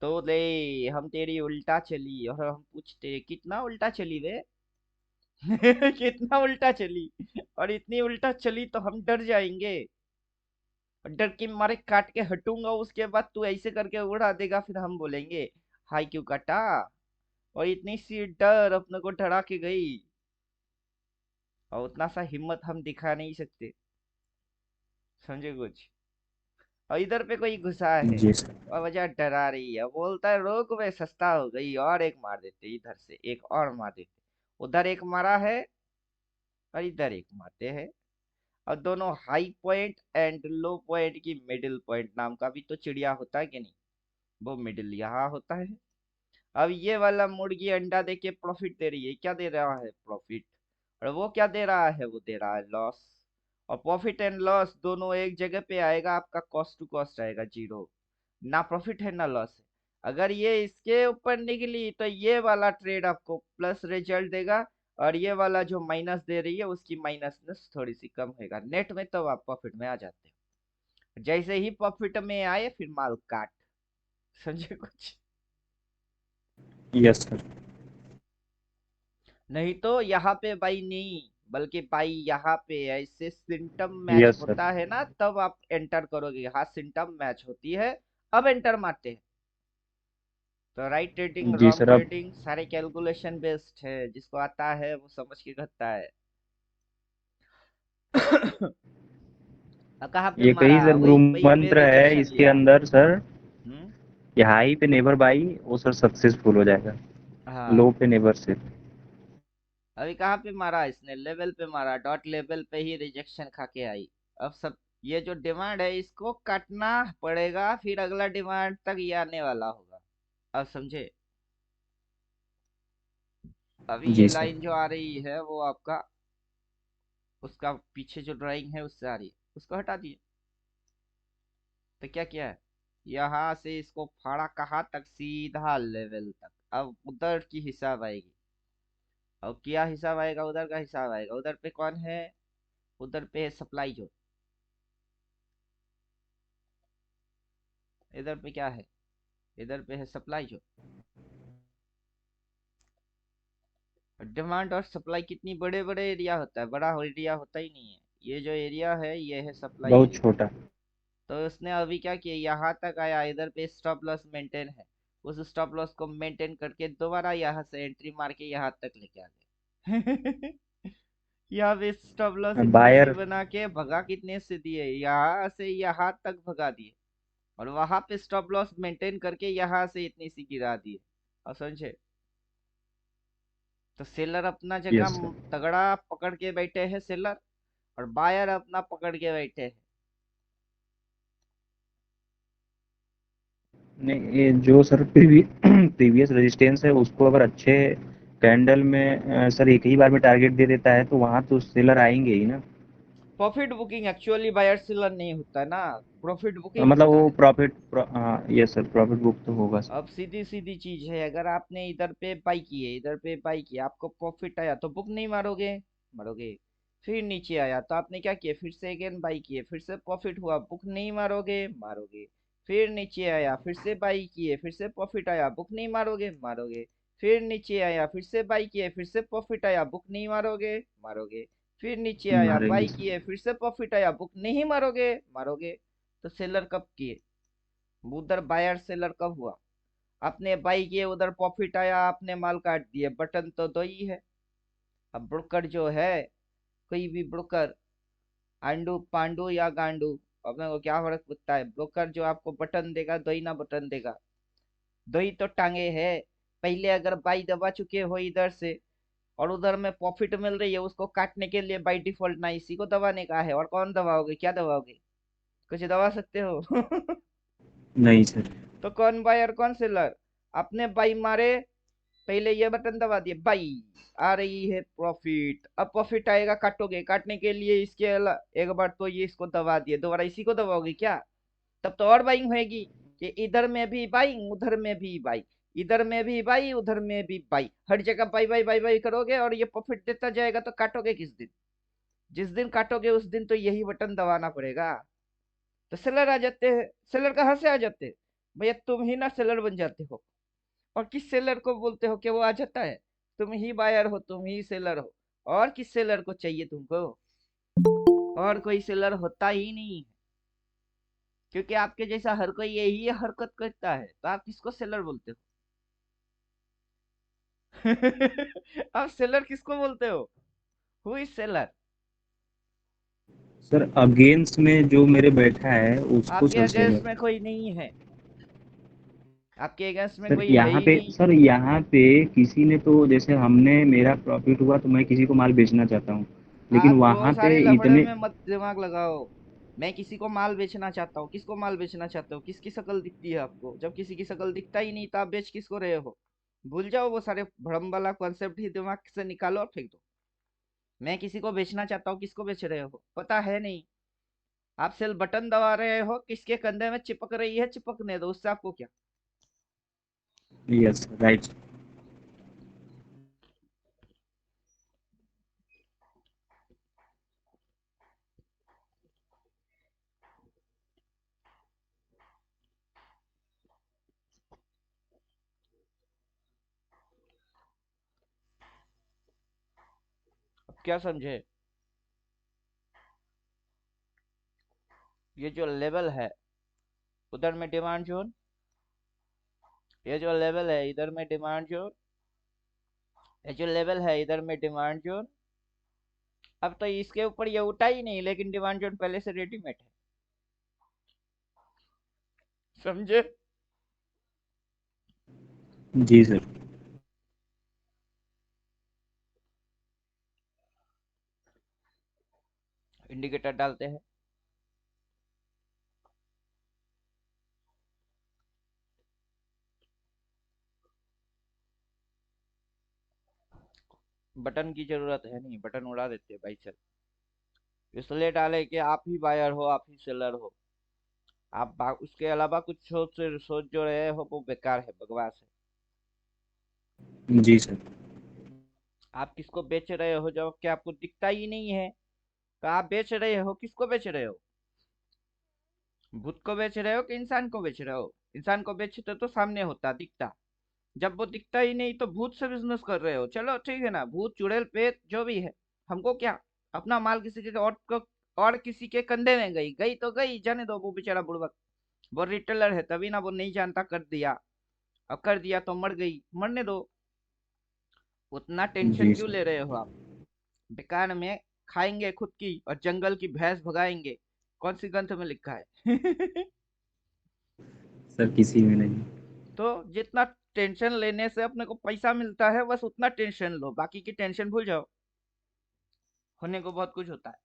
तो ले हम तेरी उल्टा चली और हम पूछते कितना उल्टा चली वे। कितना उल्टा चली। और इतनी उल्टा चली तो हम डर जाएंगे। और डर के मारे काट के हटूंगा उसके बाद तू ऐसे करके उड़ा देगा फिर हम बोलेंगे हाय क्यों काटा। और इतनी सी डर अपने को डरा के गई। और उतना सा हिम्मत हम दिखा नहीं सकते। समझे कुछ। और इधर पे कोई घुसा है जी सर। और वजह डरा रही है बोलता है रोक वे सस्ता हो गई और एक मार देते इधर से एक और मार देते। उधर एक मारा है और इधर एक मारते हैं। और दोनों high point and low point की मिडिल पॉइंट नाम का भी तो चिड़िया होता है कि नहीं। वो मिडिल यहाँ होता है। अब ये वाला मुर्गी अंडा दे के प्रॉफिट दे रही है क्या दे रहा है प्रॉफिट। और वो क्या दे रहा है वो दे रहा है लॉस। और प्रॉफिट एंड लॉस दोनों एक जगह पे आएगा आपका कॉस्ट टू कॉस्ट आएगा जीरो। ना प्रॉफिट है ना लॉस है। अगर ये इसके ऊपर निकली तो ये वाला ट्रेड आपको प्लस रिजल्ट देगा। और ये वाला जो माइनस दे रही है उसकी माइनसनेस थोड़ी सी कम होगा नेट में तो आप प्रॉफिट में आ जाते हो। जैसे ही प्रॉफिट में आए फिर माल काट। समझे कुछ। Yes sir. नहीं तो यहाँ पे बाई नहीं बल्कि बाई यहाँ पे ऐसे सिम्टम मैच यस सर। होता है ना तब आप एंटर करोगे यहाँ सिम्टम मैच होती है। अब एंटर मारते हैं। तो राइट ट्रेडिंग जी रॉन्ग सर। अब ट्रेडिंग सारे कैलकुलेशन बेस्ड है जिसको आता है वो समझ के करता है। अब कहाँ पे एक मारा ही सर गुरु वही वही पे मंत्र है रिजेक्शन इसके लिया। अंदर सर, हम्म। कि हाई पे नेवर बाई, वो सर सक्सेसफुल हो जाएगा। लो हाँ। पे नेवर सेल। अभी कहाँ पे मारा इसने लेवल पे मारा डॉट लेवल पे ही रिजेक्शन खा के आई। अब सब ये जो डिमांड है इसको काटना पड़ेगा फिर अगला डिमांड तक ये आने वाला होगा। अब समझे। अभी ये जी सर। लाइन जो आ रही है वो आपका उसका पीछे जो ड्राइंग है उससे आ रही है उसको हटा दिए। तो क्या किया है यहाँ से इसको फाड़ा कहाँ तक सीधा लेवल तक। अब उधर की हिसाब आएगी। अब क्या हिसाब आएगा उधर का हिसाब आएगा उधर पे कौन है। उधर पे है सप्लाई जो। इधर पे क्या है। इधर पे है सप्लाई जो। डिमांड और सप्लाई कितनी बड़े बड़े एरिया होता है बड़ा एरिया होता ही नहीं है। ये जो एरिया है ये है सप्लाई बहुत एरिया। छोटा। तो उसने अभी क्या किया यहाँ तक आया इधर पे स्टॉप लॉस मेंटेन है। उस स्टॉप लॉस को मेंटेन करके दोबारा यहाँ से एंट्री मार के यहाँ तक लेके आ गए। यहाँ पे स्टॉप लॉस इतनी सी बायर। बना के भगा कितने से दिए यहाँ से यहाँ तक भगा दिए। और वहां पे स्टॉप लॉस मेंटेन करके यहाँ से इतनी सी गिरा दिए। और समझे। तो सेलर अपना जगह यस सर। तगड़ा पकड़ के बैठे हैं सेलर। और बायर अपना पकड़ के बैठे हैं। नहीं, ये जो सर प्रीवियस रेजिस्टेंस है उसको अगर अच्छे कैंडल में सर एक ही बार में टारगेट दे देता है तो वहां तो सेलर आएंगे ही ना। Profit booking actually buyer seller नहीं होता ना। प्रॉफिट बुकिंग मतलब होता वो है। प्रॉफिट, हाँ यस सर, प्रॉफिट बुक तो होगा सर। अब सीधी सीधी चीज है अगर आपने इधर पे बाई किए इधर पे बाई किया आपको प्रॉफिट आया तो बुक नहीं मारोगे। मारोगे। फिर नीचे आया तो आपने क्या किया फिर से अगेन बाई किए फिर से प्रॉफिट हुआ बुक नहीं मारोगे मारोगे। फिर नीचे आया फिर से बाई किए फिर से प्रॉफिट आया बुक नहीं मारोगे मारोगे। फिर नीचे आया फिर से बाई किए फिर से प्रॉफिट आया बुक नहीं मारोगे मारोगे। फिर नीचे आया मारेंगे बाई सर। किए फिर से प्रॉफिट आया बुक नहीं मारोगे मारोगे। तो सेलर कब किए। उधर बायर सेलर कब हुआ। आपने बाई किए उधर प्रॉफिट आया आपने माल काट दिए बटन तो दो ही है। अब ब्रोकर जो है कोई भी ब्रोकर आंडू पांडू या गांडू, अपने को क्या फर्क पड़ता है। ब्रोकर जो आपको बटन देगा दो ही ना बटन देगा, दो ही तो टांगे है। पहले अगर बाई दबा चुके हो इधर से और उधर में प्रॉफिट मिल रही है, उसको काटने के लिए बाई डिफॉल्ट ना इसी को दबाने का है। और कौन दबाओगे, क्या दबाओगे, कुछ दबा सकते हो? नहीं सर। तो कौन बाई और कौन सेलर? आपने बाई मारे, पहले ये बटन दबा दिए, बाई आ रही है प्रॉफिट, अब प्रॉफिट आएगा काटोगे, काटने के लिए इसके एक बार तो ये इसको दबा दिए, दोबारा इसी को दबाओगे क्या? तब तो और बाइंग होएगी कि इधर में भी बाइंग उधर में भी बाई, इधर में भी बाई उधर में भी बाई, हर जगह बाई बाई बाई बाई करोगे और ये प्रॉफिट देता जाएगा, तो काटोगे किस दिन? जिस दिन काटोगे उस दिन तो यही बटन दबाना पड़ेगा। तो सेलर आ जाते हैं। सेलर कहाँ से आ जाते हैं? भैया तुम ही ना सेलर बन जाते हो। और किस सेलर को बोलते हो कि वो आ जाता है? तुम ही बायर हो, तुम ही सेलर हो। और किस सेलर को चाहिए तुमको? और कोई सेलर होता ही नहीं है, क्योंकि आपके जैसा हर कोई यही हरकत करता है, तो आप किसको सेलर बोलते हो? आप सेलर किसको बोलते हो? Who is seller? Sir against में जो मेरे बैठा है उसको आपके सर अगेंस्ट सेलर। में कोई नहीं है, आपके अगेंस्ट में सर कोई है यहाँ ही पे नहीं। सर यहाँ पे किसी ने तो जैसे हमने मेरा प्रॉफिट हुआ तो मैं किसी को माल बेचना चाहता हूँ, लेकिन आप वो वहाँ सारे पे लफड़े इतने। में मत दिमाग लगाओ। मैं किसी को माल बेचना चाहता हूँ, किसको माल बेचना चाहते हो? किसकी शक्ल दिखती है आपको? जब किसी की शक्ल दिखता ही नहीं तो आप बेच किसको रहे हो? भूल जाओ वो सारे भ्रम वाला कॉन्सेप्ट ही दिमाग से निकालो और फेंक दो। मैं किसी को बेचना चाहता हूँ, किसको बेच रहे हो पता है नहीं। आप सेल बटन दबा रहे हो, किसके कंधे में चिपक रही है, चिपकने दो, उससे आपको क्या। Yes right. अब क्या समझे? ये जो लेवल है उधर में डिमांड जोन, ये जो लेवल है इधर में डिमांड जोन, ये जो लेवल है इधर में डिमांड जोन। अब तो इसके ऊपर ये उठा ही नहीं, लेकिन डिमांड जोन पहले से रेडीमेड है। समझे? जी सर। इंडिकेटर डालते हैं, बटन की जरूरत है नहीं, बटन उड़ा देते हैं भाई। चल, इसलिए डाले कि आप ही बायर हो, आप ही सेलर हो। आप उसके अलावा कुछ सोच जो रहे हो वो बेकार है, बकवास है। जी सर। आप किसको बेच रहे हो जब कि आपको दिखता ही नहीं है? तो आप बेच रहे हो, किसको बेच रहे हो? भूत को बेच रहे हो कि इंसान को बेच रहे हो? इंसान को बेचते तो सामने होता, दिखता। जब वो दिखता ही नहीं तो भूत से बिजनेस कर रहे हो। चलो ठीक है ना, भूत चुड़ैल पेट जो भी है, हमको क्या। अपना माल किसी के और को, और किसी के कंधे में गई गई तो गई, जाने दो। वो बेचारा बुड़बक, वो रिटेलर है तभी ना, वो नहीं जानता कर दिया। अब कर दिया तो मर गई, मरने दो। उतना टेंशन जी क्यों सर। ले रहे हो आप? बेकार में खाएंगे खुद की और जंगल की भैंस भगाएंगे। कौन सी ग्रंथ में लिखा है? सर किसी में नहीं। तो जितना टेंशन लेने से अपने को पैसा मिलता है, बस उतना टेंशन लो, बाकी की टेंशन भूल जाओ। होने को बहुत कुछ होता है।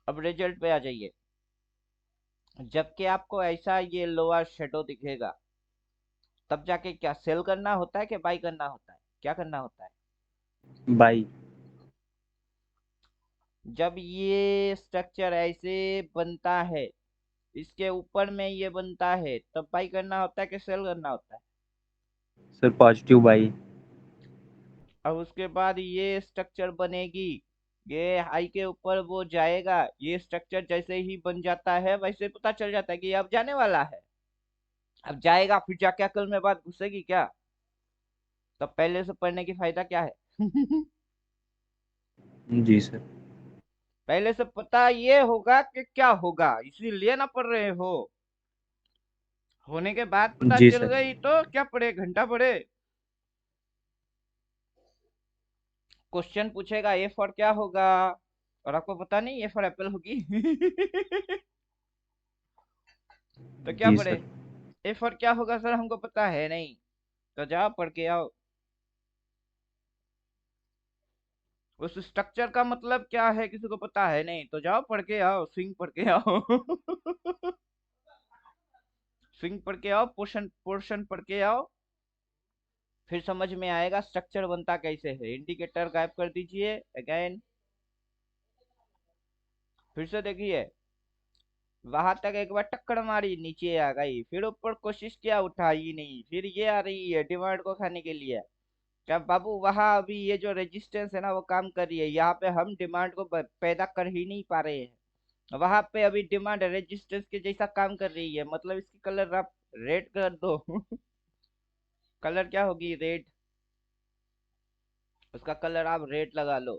अब रिजल्ट पे आ जाइए। जबकि आपको ऐसा ये लोअर शेडो दिखेगा, तब जाके क्या सेल करना होता है कि बाई करना होता है, क्या करना होता है? बाई। जब ये स्ट्रक्चर ऐसे बनता है, इसके ऊपर में ये बनता है, तब बाई करना होता है कि सेल करना होता है? Sir positive by. और उसके बाद ये स्ट्रक्चर बनेगी, ये हाई के ऊपर वो जाएगा, ये स्ट्रक्चर जैसे ही बन जाता है वैसे पता चल जाता है कि ये अब जाने वाला है। अब जाएगा फिर जाके अकल में बात घुसेगी क्या? तब पहले से पढ़ने की फायदा क्या है? जी सर। पहले से पता ये होगा कि क्या होगा, इसीलिए ना पढ़ रहे हो। होने के बाद पता जी चल सर। गई तो क्या पढ़े, घंटा पढ़े। क्वेश्चन पूछेगा ए फॉर क्या होगा, और आपको पता नहीं ए फॉर एप्पल होगी। तो क्या जी पढ़े, सर। ए फॉर क्या होगा सर हमको पता है नहीं, तो जाओ पढ़ के आओ। उस स्ट्रक्चर का मतलब क्या है किसी को पता है नहीं, तो जाओ पढ़ के आओ, स्विंग पढ़ के आओ। स्विंग पढ़ के आओ, पोर्शन पोर्शन पढ़ के आओ, फिर समझ में आएगा स्ट्रक्चर बनता कैसे है। इंडिकेटर गायब कर दीजिए अगेन, फिर से देखिए। वहां तक एक बार टक्कर मारी, नीचे आ गई, फिर ऊपर कोशिश किया, उठाई नहीं, फिर ये आ रही है डिमांड को खाने के लिए। क्या बाबू, वहां अभी ये जो रेजिस्टेंस है ना वो काम कर रही है, यहाँ पे हम डिमांड को पैदा कर ही नहीं पा रहे हैं। वहां पे अभी डिमांड रेजिस्टेंस के जैसा काम कर रही है, मतलब इसकी कलर आप रेड कर दो। कलर क्या होगी, रेड। उसका कलर आप रेड लगा लो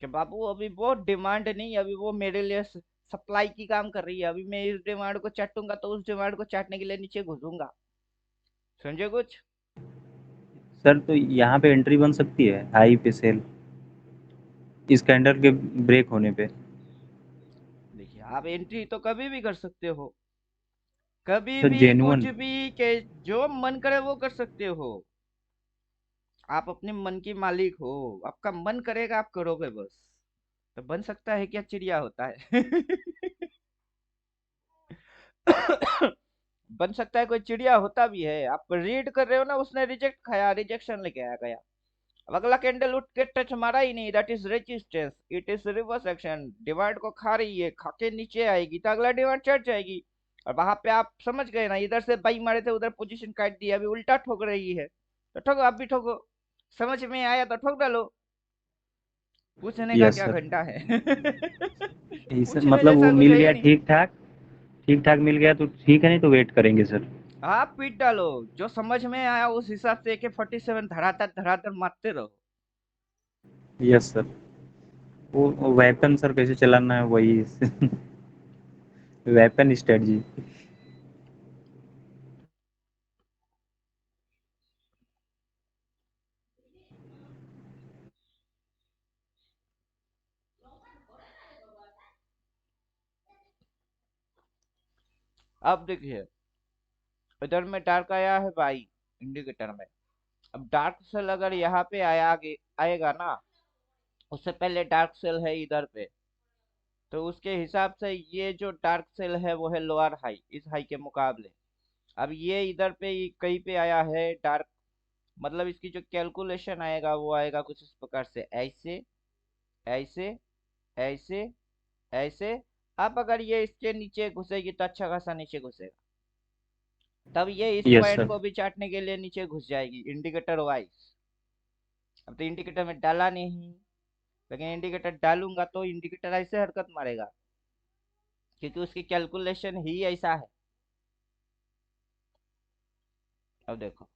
कि बाबू अभी वो डिमांड नहीं, अभी वो मेरे लिए सप्लाई की काम कर रही है। अभी मैं इस डिमांड को चाटूंगा तो उस डिमांड को चाटने के लिए नीचे घुसूंगा। समझे कुछ। सर तो यहाँ पे एंट्री बन सकती है हाई पे सेल, इस कैंडल के ब्रेक होने पे? देखिए, आप एंट्री तो कभी भी कर सकते हो, कभी सर भी कुछ जेन्युइन। भी के जो मन करे वो कर सकते हो। आप अपने मन की मालिक हो, आपका मन करेगा आप करोगे बस। तो बन सकता है क्या, चिड़िया होता है। बन सकता है कोई चिड़िया होता भी है। आप रीड कर रहे हो ना, उसने रिजेक्ट खाया, रिजेक्शन लेके आ गया। अब अगला कैंडल उठ के टच मारा ही नहीं, that is resistance, it is reverse action. Demand को खा रही है, खा के नीचे आएगी तो अगला डिमांड चढ़ जाएगी। और वहां पे आप समझ गए ना, इधर से बाई मारे थे, उधर पोजीशन काट दिया, अभी उल्टा ठोक रही है तो ठोको, आप भी ठोको। समझ में आया तो ठोक डालो। पूछने का यस क्या सर। घंटा है। इस पूछने मतलब जैसा वो कुछ मिल है ही गया नहीं। ठीक ठाक, ठीक ठाक मिल गया तो ठीक है, नहीं तो वेट करेंगे सर। आप पीट डालो, जो समझ में आया उस हिसाब से AK 47 धड़ाधड़ धड़ाधड़ मारते रहो। Yes sir. वो वेपन सर कैसे चलाना है वही। Weapon strategy. अब देखिए, इधर में डार्क आया है भाई, इंडिकेटर में। अब डार्क सेल अगर यहाँ पे आया, आगे आएगा ना, उससे पहले डार्क सेल है इधर पे, तो उसके हिसाब से ये जो डार्क सेल है वो है लोअर हाई, इस हाई के मुकाबले। अब ये इधर पे कहीं पे आया है डार्क, मतलब इसकी जो कैलकुलेशन आएगा वो आएगा कुछ इस प्रकार से, ऐसे ऐसे ऐसे ऐसे। अब अगर ये इसके नीचे घुसेगी तो अच्छा खासा नीचे घुसेगा, तब ये इस यस पॉइंट सर। को भी चाटने के लिए नीचे घुस जाएगी इंडिकेटर वाइज। अब तो इंडिकेटर में डाला नहीं, लेकिन इंडिकेटर डालूंगा तो इंडिकेटर ऐसे हरकत मारेगा, क्योंकि उसकी कैलकुलेशन ही ऐसा है। अब देखो,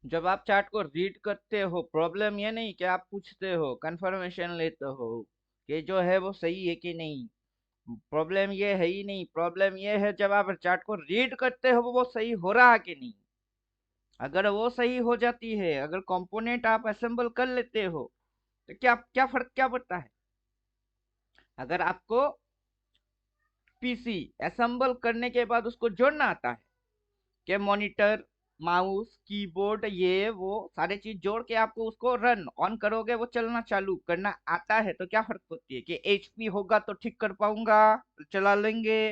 जब आप चार्ट को रीड करते हो, प्रॉब्लम ये नहीं कि आप पूछते हो, कंफर्मेशन लेते हो कि जो है वो सही है कि नहीं। प्रॉब्लम ये है ही नहीं, प्रॉब्लम ये है जब आप चार्ट को रीड करते हो वो सही हो रहा है कि नहीं। अगर वो सही हो जाती है, अगर कंपोनेंट आप असेंबल कर लेते हो, तो क्या क्या फर्क क्या पड़ता है। अगर आपको पीसी असेंबल करने के बाद उसको जोड़ना आता है, कि मॉनिटर, माउस, कीबोर्ड, ये वो सारे चीज जोड़ के आपको उसको रन ऑन करोगे, वो चलना चालू करना आता है, तो क्या फर्क होती है कि एचपी होगा तो ठीक कर पाऊंगा, चला लेंगे।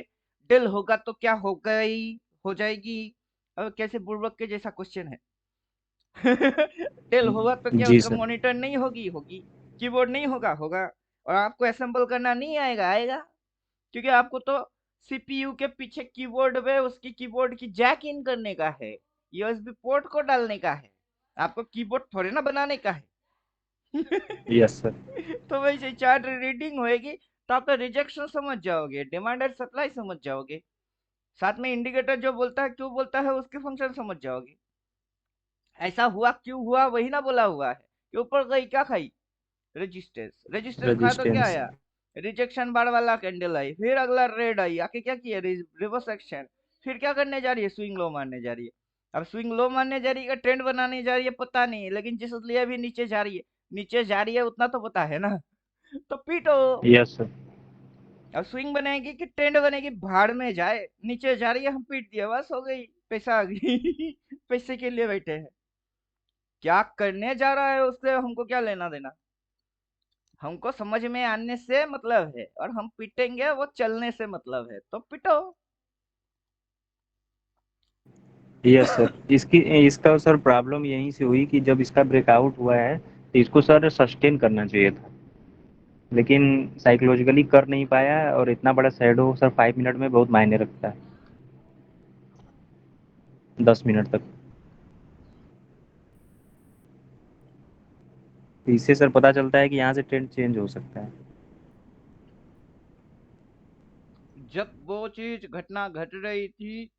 डेल होगा तो क्या हो गई, हो जाएगी। अब कैसे बुड़बक के जैसा क्वेश्चन है। डेल होगा तो क्या जी उसका सर। मॉनिटर नहीं होगी, होगी। कीबोर्ड नहीं होगा, होगा। और आपको असेंबल करना नहीं आएगा, आएगा। क्योंकि आपको तो सीपीयू के पीछे कीबोर्ड पे उसकी कीबोर्ड की जैक इन करने का है, यूएसबी पोर्ट को डालने का है। आपको कीबोर्ड थोड़े ना बनाने का है। Yes sir. तो वैसे चार्ट रीडिंग होएगी तो आप तो रिजेक्शन समझ जाओगे, डिमांड एंड सप्लाई समझ जाओगे, साथ में इंडिकेटर जो बोलता है क्यों बोलता है उसके फंक्शन समझ जाओगे। ऐसा हुआ क्यों हुआ वही ना बोला हुआ है कि ऊपर गई क्या खाई, रेजिस्टेंस, रेजिस्टेंस खाया तो क्या रेजिस्टेंस। आया, रिजेक्शन बार वाला कैंडल आई, फिर अगला रेड आई, आके क्या किया, रिवर्स एक्शन, फिर क्या करने जा रही है, स्विंग लो मारने जा रही है। अब स्विंग लो मारने जा रही है, ट्रेंड बनाने जा रही है पता नहीं है, लेकिन जिस लिए भी नीचे जा रही है, नीचे जा रही है उतना तो पता है ना। तो पीटो। Yes sir. अब स्विंग बनेगी कि ट्रेंड बनेगी, भाड़ में जाए, नीचे जा रही है हम पीट दिया, बस हो गई, पैसा आ गई। पैसे के लिए बैठे हैं, क्या करने जा रहा है उससे हमको क्या लेना देना, हमको समझ में आने से मतलब है, और हम पीटेंगे वो चलने से मतलब है, तो पिटो। Yes sir. इसकी इसका सर प्रॉब्लम यहीं से हुई कि जब इसका ब्रेकआउट हुआ है तो इसको सर सस्टेन करना चाहिए था, लेकिन साइकोलॉजिकली कर नहीं पाया, और इतना बड़ा शैडो सर 5 मिनट में बहुत मायने रखता है, 10 मिनट तक। तो इससे सर पता चलता है कि यहाँ से ट्रेंड चेंज हो सकता है। जब वो चीज घटना घट रही थी,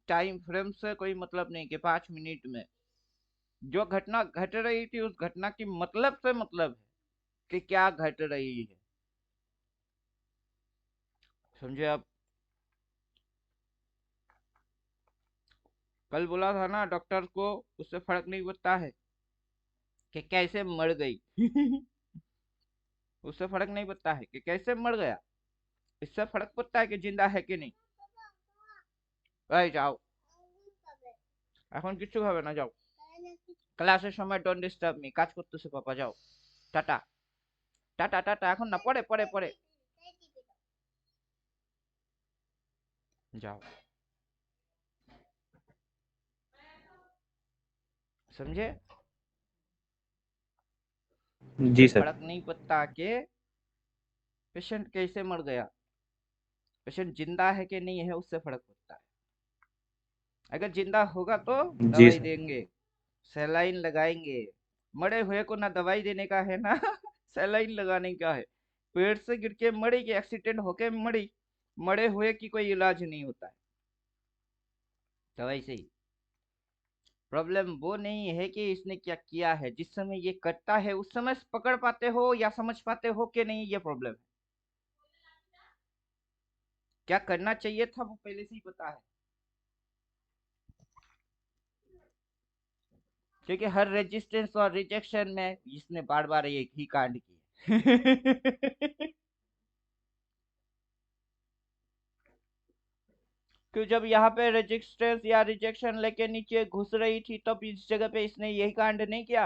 टाइम फ्रेम से कोई मतलब नहीं कि 5 मिनट में, जो घटना घट रही थी उस घटना की मतलब से मतलब है कि क्या घट रही है, समझे आप। कल बोला था ना डॉक्टर को, उससे फर्क नहीं पड़ता है कि कैसे मर गई। उससे फर्क नहीं पड़ता है कि कैसे मर गया, इससे फर्क पड़ता है कि जिंदा है कि नहीं। भाई जाओ, এখন কিচ্ছু হবে না, যাও, ক্লাসের সময় ডোন্ট ডিস্টার্ব মি, কাজ করতেছে পাপা, যাও, টাটা, টাটা টাটা, এখন না, পরে পরে পরে, जाओ, समझे। उससे जी सर। फर्क नहीं पड़ता कि पेशेंट कैसे मर गया, पेशेंट जिंदा है कि नहीं है उससे फर्क पड़ता है। अगर जिंदा होगा तो जी दवाई सर। देंगे, सैलाइन लगाएंगे, मरे हुए को ना दवाई देने का है ना सैलाइन लगाने का है। पेड़ से गिर के मरी कि एक्सीडेंट होके मरी, मरे हुए की कोई इलाज नहीं होता है। तो वैसे ही प्रॉब्लम वो नहीं है कि इसने क्या किया है, जिस समय ये करता है उस समय पकड़ पाते हो या समझ पाते हो कि नहीं, ये प्रॉब्लम है। क्या करना चाहिए था वो पहले से ही पता है, क्योंकि हर रेजिस्टेंस और रिजेक्शन में इसने बार बार एक ही कांड किया। कि जब यहाँ पे रेजिस्टेंस या रिजेक्शन लेके नीचे घुस रही थी तब इस जगह पे इसने यही कांड नहीं किया,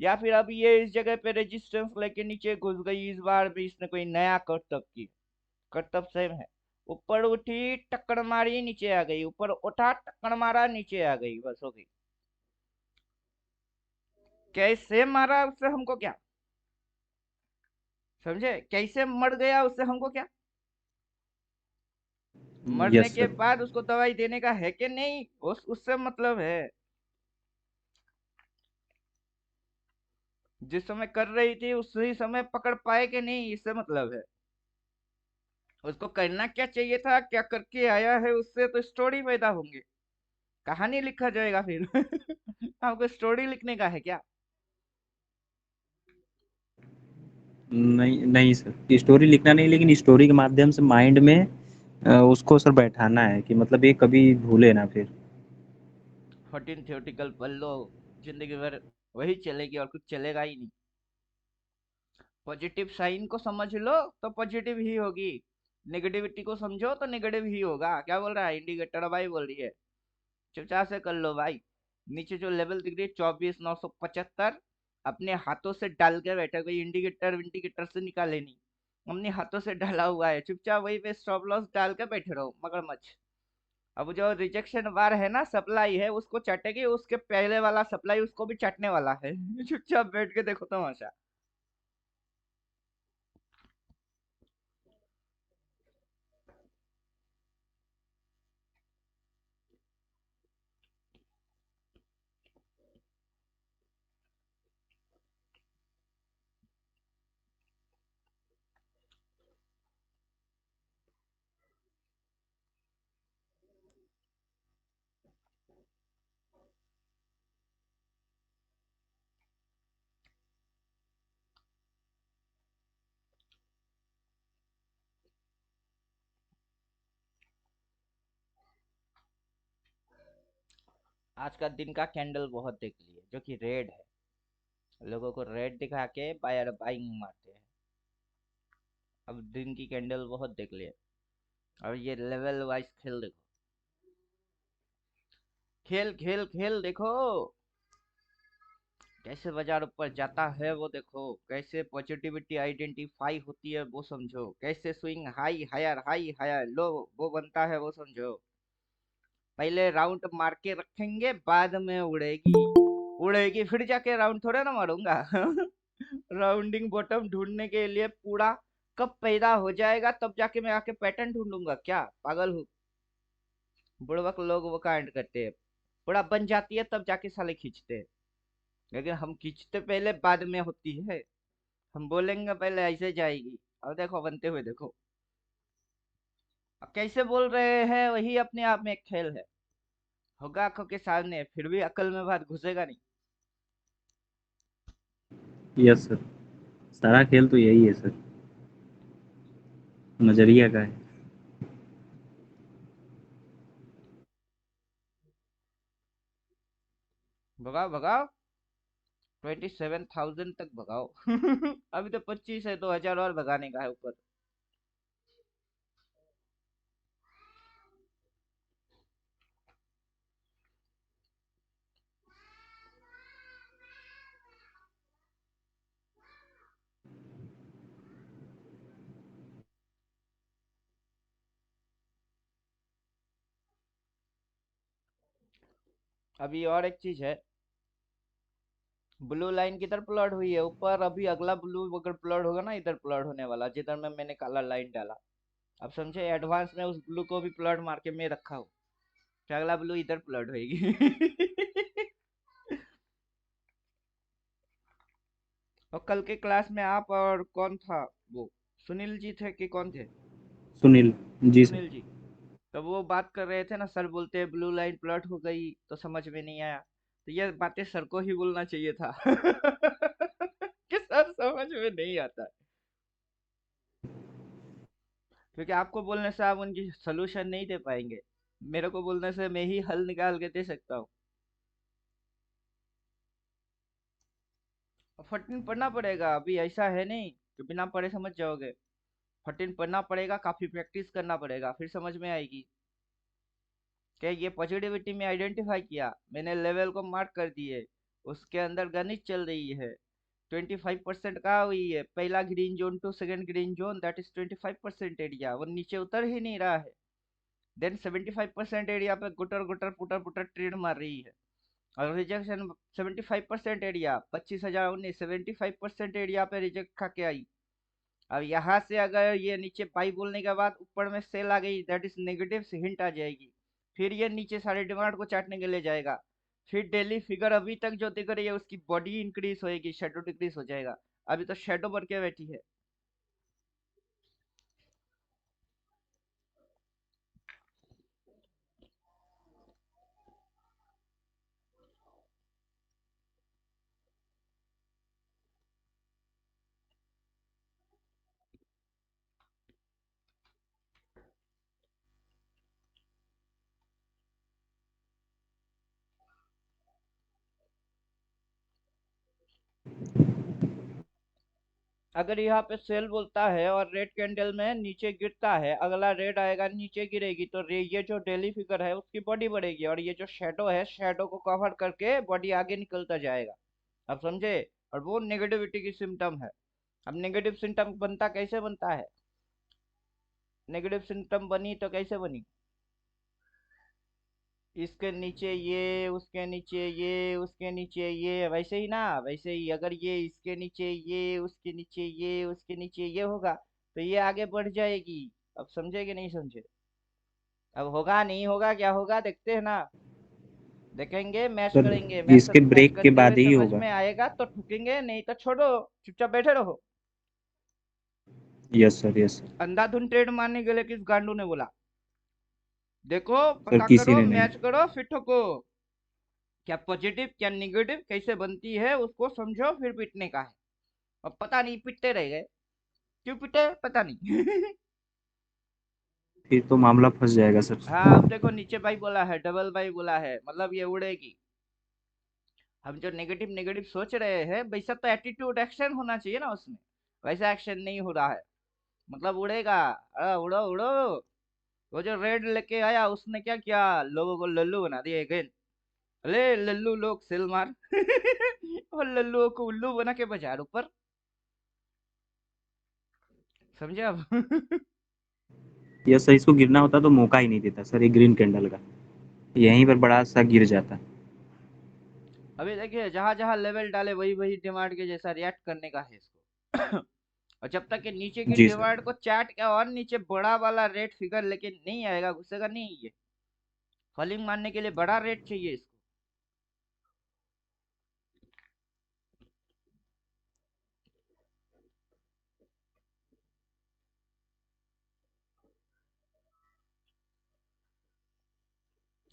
या फिर अब ये इस जगह पे रेजिस्टेंस लेके नीचे घुस गई, इस बार भी इसने कोई नया करतब की, करतब सेम है। ऊपर उठी टक्कर मारी नीचे आ गई, ऊपर उठा टक्कर मारा नीचे आ गई, बस हो गई। कैसे मारा उससे हमको क्या, समझे, कैसे मर गया उससे हमको क्या, मरने यस के सर। बाद उसको दवाई देने का है कि नहीं, उससे मतलब है। जिस समय कर रही थी उसी समय पकड़ पाए कि नहीं, इससे मतलब है। उसको करना क्या चाहिए था, क्या करके आया है, उससे तो स्टोरी पैदा होंगे, कहानी लिखा जाएगा फिर। आपको स्टोरी लिखने का है क्या। नहीं नहीं सर, स्टोरी लिखना नहीं, लेकिन स्टोरी के माध्यम से माइंड में उसको सर बैठाना है कि मतलब ये कभी भूले ना फिर। 14 थियोटिकल पढ़ लो, जिंदगी भर वही चलेगी और कुछ चलेगा ही नहीं। पॉजिटिव साइन को समझ लो तो पॉजिटिव ही होगी, नेगेटिविटी को समझो तो नेगेटिव ही होगा। क्या बोल रहा है इंडिकेटर, भाई बोल रही है, चुपचाप से कर लो भाई। नीचे जो लेवल दिख रही है 24,975, अपने हाथों से डाल के बैठे, कोई इंडिकेटर इंडिकेटर से निकाले नहीं, अपने हाथों से डाला हुआ है, चुपचाप वही पे स्टॉप लॉस डाल के बैठे रहो मगरमच्छ। अब जो रिजेक्शन बार है ना, सप्लाई है उसको चटेगी, उसके पहले वाला सप्लाई उसको भी चटने वाला है। चुपचाप बैठ के देखो तमाशा। आज का दिन का कैंडल बहुत देख लिए जो कि रेड है। लोगों को रेड दिखा के बायर बाइंग मारते हैं। अब दिन की कैंडल बहुत देख लिए। और ये लेवल वाइज खेल देखो। खेल खेल खेल देखो। कैसे बाजार ऊपर जाता है वो देखो। कैसे पॉजिटिविटी आइडेंटिफाई होती है वो समझो। कैसे स्विंग हाई हायर लो वो बनता है वो समझो। पहले राउंड मार के रखेंगे बाद में उड़ेगी। उड़ेगी फिर जाके राउंड थोड़ा ना मारूंगा। राउंडिंग बॉटम ढूंढने के लिए पूरा कब पैदा हो जाएगा तब जाके मैं आके पैटर्न ढूंढूंगा क्या पागल हूँ। बुड़बक लोग वो कांड करते हैं। पूरा बन जाती है तब जाके साले खींचते हैं। लेकिन हम खींचते पहले बाद में होती है। हम बोलेंगे पहले ऐसे जाएगी। और देखो बनते हुए देखो। अब कैसे बोल रहे हैं वही अपने आप में एक खेल है। होगा आंखों के सामने फिर भी अकल में बात घुसेगा नहीं। यस सर, सारा खेल तो यही है सर, नजरिया का है। भगाओ भगाओ। 27,000 तक भगाओ। अभी तो 25 है 2,000 और भगाने का है ऊपर। अभी और एक चीज है। ब्लू लाइन किधर प्लॉट हुई है ऊपर। अभी अगला ब्लू अगर प्लॉट होगा ना इधर प्लॉट होने वाला जिधर में मैंने काला लाइन डाला। अब समझे एडवांस में उस ब्लू को भी प्लॉट मार के मैं रखा हूँ। कि अगला ब्लू इधर प्लॉट होगी। और कल के क्लास में आप और कौन था वो सुनील जी थे कि कौन थे। सुनील। जी सर। सुनील जी। तो वो बात कर रहे थे ना सर बोलते हैं ब्लू लाइन प्लॉट हो गई तो समझ में नहीं आया। तो ये बातें सर को ही बोलना चाहिए था। कि सर समझ में नहीं आता है। क्योंकि आपको बोलने से आप उनकी सोल्यूशन नहीं दे पाएंगे। मेरे को बोलने से मैं ही हल निकाल के दे सकता हूँ। 14 पढ़ना पड़ेगा अभी ऐसा है नहीं कि बिना पढ़े समझ जाओगे। 14 पढ़ना पड़ेगा काफी प्रैक्टिस करना पड़ेगा फिर समझ में आएगी। क्या ये पॉजिटिविटी में आइडेंटिफाई किया मैंने लेवल को मार्क कर दिए। उसके अंदर गणित चल रही है। 25% कहाँ हुई है पहला green zone to second green zone that is 25% area वो नीचे उतर ही नहीं रहा है। देन 75% एरिया पे गुटर गुटर पुटर पुटर ट्रेड मार रही है। और रिजेक्शन 75% एरिया 25,019 75% एरिया पे रिजेक्ट खा के आई। अब यहाँ से अगर ये नीचे पाई बोलने के बाद ऊपर में सेल आ गई दैट इज नेगेटिव हिंट आ जाएगी। फिर ये नीचे सारे डिमांड को चाटने के लिए जाएगा। फिर डेली फिगर अभी तक जो दिख रही है उसकी बॉडी इंक्रीज होएगी शेडो डिक्रीज हो जाएगा। अभी तो शेडो बन के बैठी है। अगर यहाँ पे सेल बोलता है और रेड कैंडल में नीचे गिरता है अगला रेड आएगा नीचे गिरेगी तो ये जो डेली फिगर है उसकी बॉडी बढ़ेगी और ये जो शेडो है शेडो को कवर करके बॉडी आगे निकलता जाएगा। अब समझे। और वो नेगेटिविटी की सिम्टम है। अब नेगेटिव सिम्टम बनता कैसे बनता है। नेगेटिव सिम्टम बनी तो कैसे बनी। इसके नीचे ये उसके नीचे ये उसके नीचे ये वैसे ही ना वैसे ही अगर ये इसके नीचे ये उसके नीचे ये उसके नीचे ये होगा तो ये आगे बढ़ जाएगी। अब समझे कि नहीं समझे। अब होगा नहीं होगा क्या होगा देखते हैं ना। देखेंगे मैच सर, करेंगे मैच इसके मैच ब्रेक के करते हुए बाद ही समझ होगा। में आएगा तो ठुकेंगे नहीं तो छोड़ो चुपचाप बैठे रहो। Yes sir, yes sir. अंधाधुन ट्रेड मारने के लिए किस गांडू ने बोला। देखो सर पता किसी करो ने नहीं। मैच करो फिर ठोको। क्या पॉजिटिव क्या निगेटिव कैसे बनती है उसको समझो फिर पीटने का है। अब पता नहीं पिटते रह गए। क्यों पिटे पता नहीं। फिर तो मामला फंस जाएगा सर। हाँ, अब देखो नीचे बाई बोला है, डबल बाई बोला है, मतलब ये उड़ेगी। हम जो नेगेटिव नेगेटिव सोच रहे हैं वैसा तो एटीट्यूड एक्शन होना चाहिए ना उसमें, वैसा एक्शन नहीं हो रहा है। मतलब उड़ेगा, उड़ो उड़ो। वो जो रेड लेके आया उसने क्या किया, लोगों को लल्लू बना दिया अगेन। अरे लल्लू लोग सिल मार और लल्लुओं को उल्लू बना के बाजार ऊपर, समझे अब? यस सर, इसको गिरना होता तो मौका ही नहीं देता सर, ये ग्रीन कैंडल का यहीं पर बड़ा सा गिर जाता। अभी देखिए जहां जहां लेवल डाले वही वही डिमांड के जैसा रिएक्ट करने का है इसको। और जब तक ये नीचे की जी सर। डिमांड को चाट के और नीचे बड़ा वाला रेट फिगर लेके नहीं आएगा, घुसेगा नहीं ये। फॉलिंग मारने के लिए बड़ा रेट चाहिए इसको।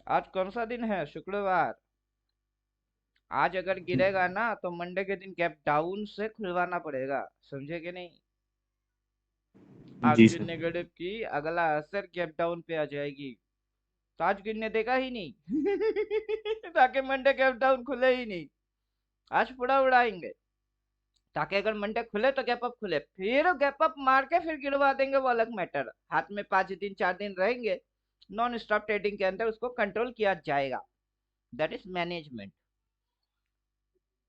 आज कौन सा दिन है, शुक्रवार। आज अगर गिरेगा ना तो मंडे के दिन गैप डाउन से खुलवाना पड़ेगा, समझे कि नहीं? आज जी की सर। नेगेटिव की अगला असर गैप डाउन पे आ जाएगी। तो आज गिरने देगा ही नहीं ताकि मंडे गैप डाउन खुले ही नहीं। आज पूरा उड़ाएंगे ताकि अगर मंडे खुले तो गैप अप खुले, फिर गैप अप मार के फिर गिरवा देंगे, वो अलग मैटर। हाथ में 5 दिन 4 दिन रहेंगे, नॉन स्टॉप ट्रेडिंग के अंदर उसको कंट्रोल किया जाएगा। That is management.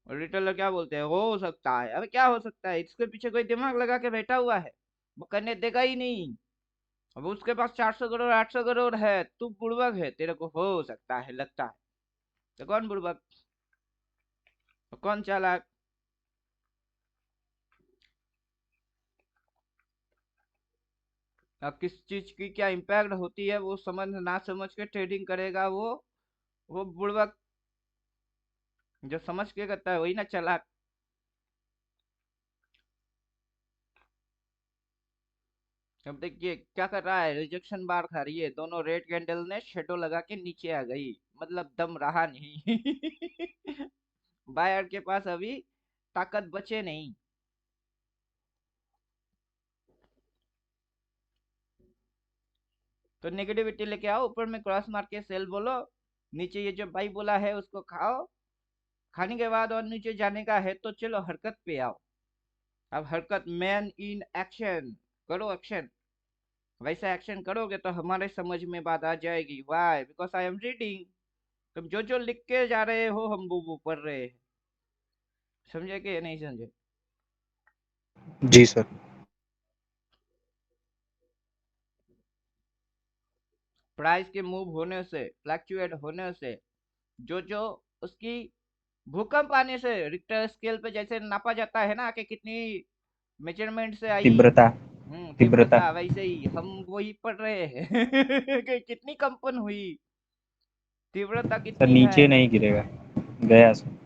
और रिटेलर क्या बोलते हैं, हो सकता है। अबे क्या हो सकता है, इसके पीछे कोई दिमाग लगा के बैठा हुआ है? वो करने देगा ही नहीं। अब उसके पास 400 करोड़ 800 करोड़ है, तू बुड़बक है, तेरे को हो सकता है लगता है। तो कौन बुड़बक, तो कौन चालाक? अब किस चीज की क्या इम्पैक्ट होती है वो समझ ना समझ के ट्रेडिंग करेगा वो बुड़बक। जो समझ के करता है वही ना चालाक। अब देखिए क्या कर रहा है, रिजेक्शन बार खा रही है, दोनों रेड कैंडल ने शेडो लगा के नीचे आ गई, मतलब दम रहा नहीं। बायर के पास अभी ताकत बचे नहीं। तो नेगेटिविटी लेके आओ, ऊपर में क्रॉस मार के सेल बोलो, नीचे ये जो बाई बोला है उसको खाओ। खाने के बाद और नीचे जाने का है तो चलो हरकत पे आओ। अब हरकत, मैन इन एक्शन, करो एक्शन। वैसा एक्शन करोगे तो हमारे समझ में बात आ जाएगी। Why, because I am reading. तुम जो जो लिख के जा रहे हो हम वो पढ़ रहे हैं, समझे कि नहीं समझे? जी सर। प्राइस के मूव होने से, फ्लैक्चुएट होने से, जो जो उसकी भूकंप आने से, रिक्टर स्केल पे जैसे नापा जाता है ना कि कितनी मेजरमेंट से आई, तीव्रता। तीव्रता। तीव्रता, वैसे ही हम वही पढ़ रहे हैं कि कितनी कंपन हुई, तीव्रता सर कितनी है। नीचे नहीं गिरेगा, गया सर।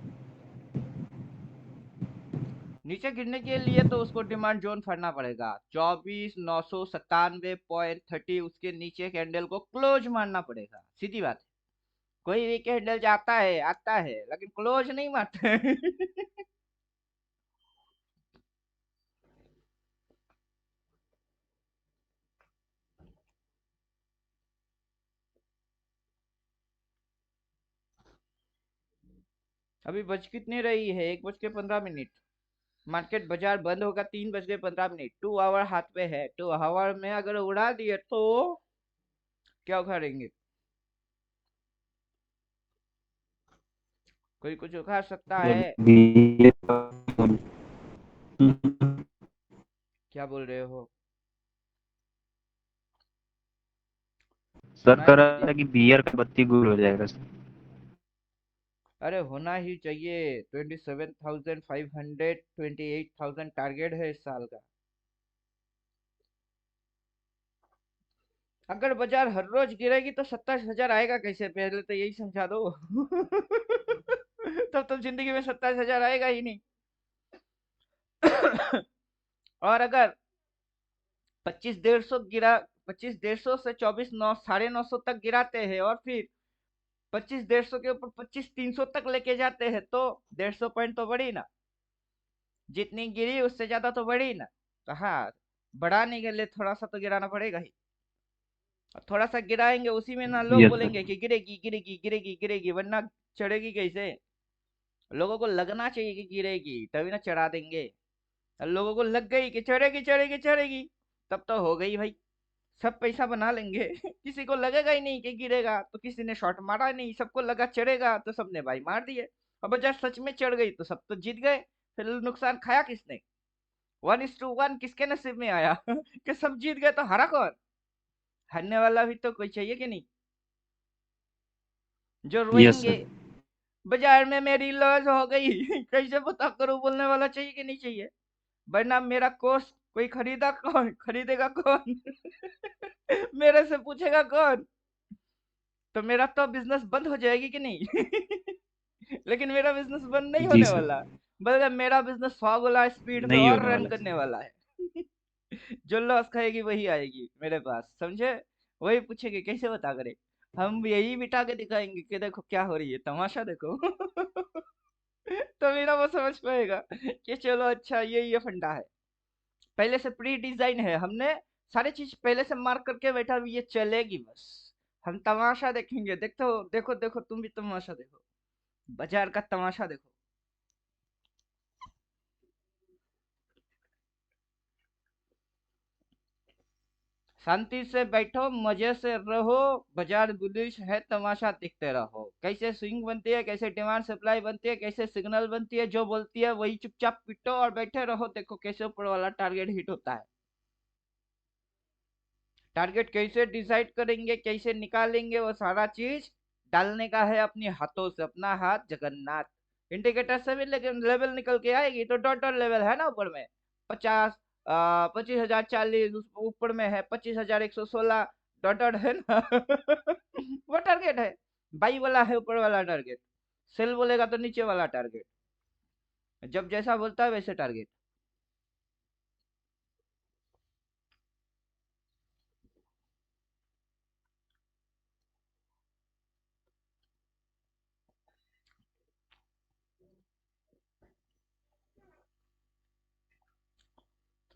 नीचे गिरने के लिए तो उसको डिमांड जोन फाड़ना पड़ेगा, 24,997.30, उसके नीचे कैंडल को क्लोज मारना पड़ेगा, सीधी बात है। कोई भी कैंडल जाता है आता है लेकिन क्लोज नहीं मारते हैं। अभी बज कितनी रही है, 1:15। मार्केट बाजार बंद होगा 3:15। 2 आवर हाथ पे है, 2 आवर में अगर उड़ा दिए तो क्या उखाड़ेंगे? कोई कुछ उखाड़ सकता सर है? बी क्या बोल रहे हो? सर सुनाई कह नहीं रहा दिया। था कि बियर का बत्ती गुल हो जाएगा सर। अरे होना ही चाहिए, 27,500, 28,000 टारगेट है इस साल का। अगर बाजार हर रोज गिरेगी तो 27,000 आएगा कैसे, पहले तो यही समझा दो। तब तो जिंदगी में 27,000 आएगा ही नहीं। और अगर 25,150 गिरा, 25,150 से 24,900 950 तक गिराते हैं और फिर 25,150 के ऊपर 25,300 तक लेके जाते हैं तो 150 पॉइंट तो बढ़ी ना। जितनी गिरी उससे ज्यादा तो बढ़ी ना। तो हाँ, बढ़ाने के लिए थोड़ा सा तो गिराना पड़ेगा ही। और थोड़ा सा गिराएंगे उसी में ना लोग यस सर। बोलेंगे कि गिरेगी गिरेगी गिरेगी गिरेगी, वरना चढ़ेगी कैसे। लोगों को लगना चाहिए कि गिरेगी, तभी ना चढ़ा देंगे। और लोगों को लग गई कि चढ़ेगी चढ़ेगी चढ़ेगी, तब तो हो गई भाई, सब पैसा बना लेंगे। किसी को लगेगा ही नहीं कि गिरेगा, तो किसी ने शॉट मारा नहीं, सबको लगा चढ़ेगा तो सबने भाई मार दिए। अब जब सच में चढ़ गई तो सब तो जीत गए, फिर नुकसान खाया किसने? 1:1 किसके नसीब में आया? कि सब जीत गए तो हरा कौन? हारने वाला भी तो कोई चाहिए कि नहीं, जो यस रोएंगे। सर। बाजार में मेरी लॉस हो गई। कैसे पता करूं, बोलने वाला चाहिए कि नहीं चाहिए? वरना मेरा कोर्स कोई खरीदा कौन, खरीदेगा कौन? मेरे से पूछेगा कौन? तो मेरा तो बिजनेस बंद हो जाएगी कि नहीं? लेकिन मेरा बिजनेस बंद नहीं जी होने सर। वाला, बल्कि मेरा बिजनेस 100 गुना स्पीड पे नहीं और होने रन वाला करने सर। वाला है। जो लॉस खाएगी वही आएगी मेरे पास, समझे? वही पूछेगी कैसे बता करे, हम यही बिठा के दिखाएंगे कि देखो क्या हो रही है, तमाशा देखो। तो मेरा वो समझ पाएगा कि चलो अच्छा ये फंडा है। पहले से प्री डिजाइन है, हमने सारी चीज पहले से मार्क करके बैठा हुई, ये चलेगी बस। हम तमाशा देखेंगे, देखो देखो देखो, तुम भी तमाशा देखो, बाजार का तमाशा देखो। शांति से बैठो, मजे से रहो, बाजार बुलिश है, तमाशा देखते रहो। कैसे स्विंग बनती है, कैसे डिमांड सप्लाई बनती है, कैसे सिग्नल बनती है, जो बोलती है वही चुपचाप पिटो और बैठे रहो, देखो कैसे ऊपर वाला टारगेट हिट होता है। टारगेट कैसे डिसाइड करेंगे, कैसे निकालेंगे, वो सारा चीज डालने का है अपने हाथों से, अपना हाथ जगन्नाथ। इंडिकेटर से भी लेकिन लेवल निकल के आएगी तो डॉट डॉट लेवल है ना ऊपर में, 50, 25,040 ऊपर में है, 25,116 डॉट डॉट है ना। वो टारगेट है, बाई वाला है ऊपर वाला टारगेट, सेल बोलेगा तो नीचे वाला टारगेट, जब जैसा बोलता है वैसे टारगेट।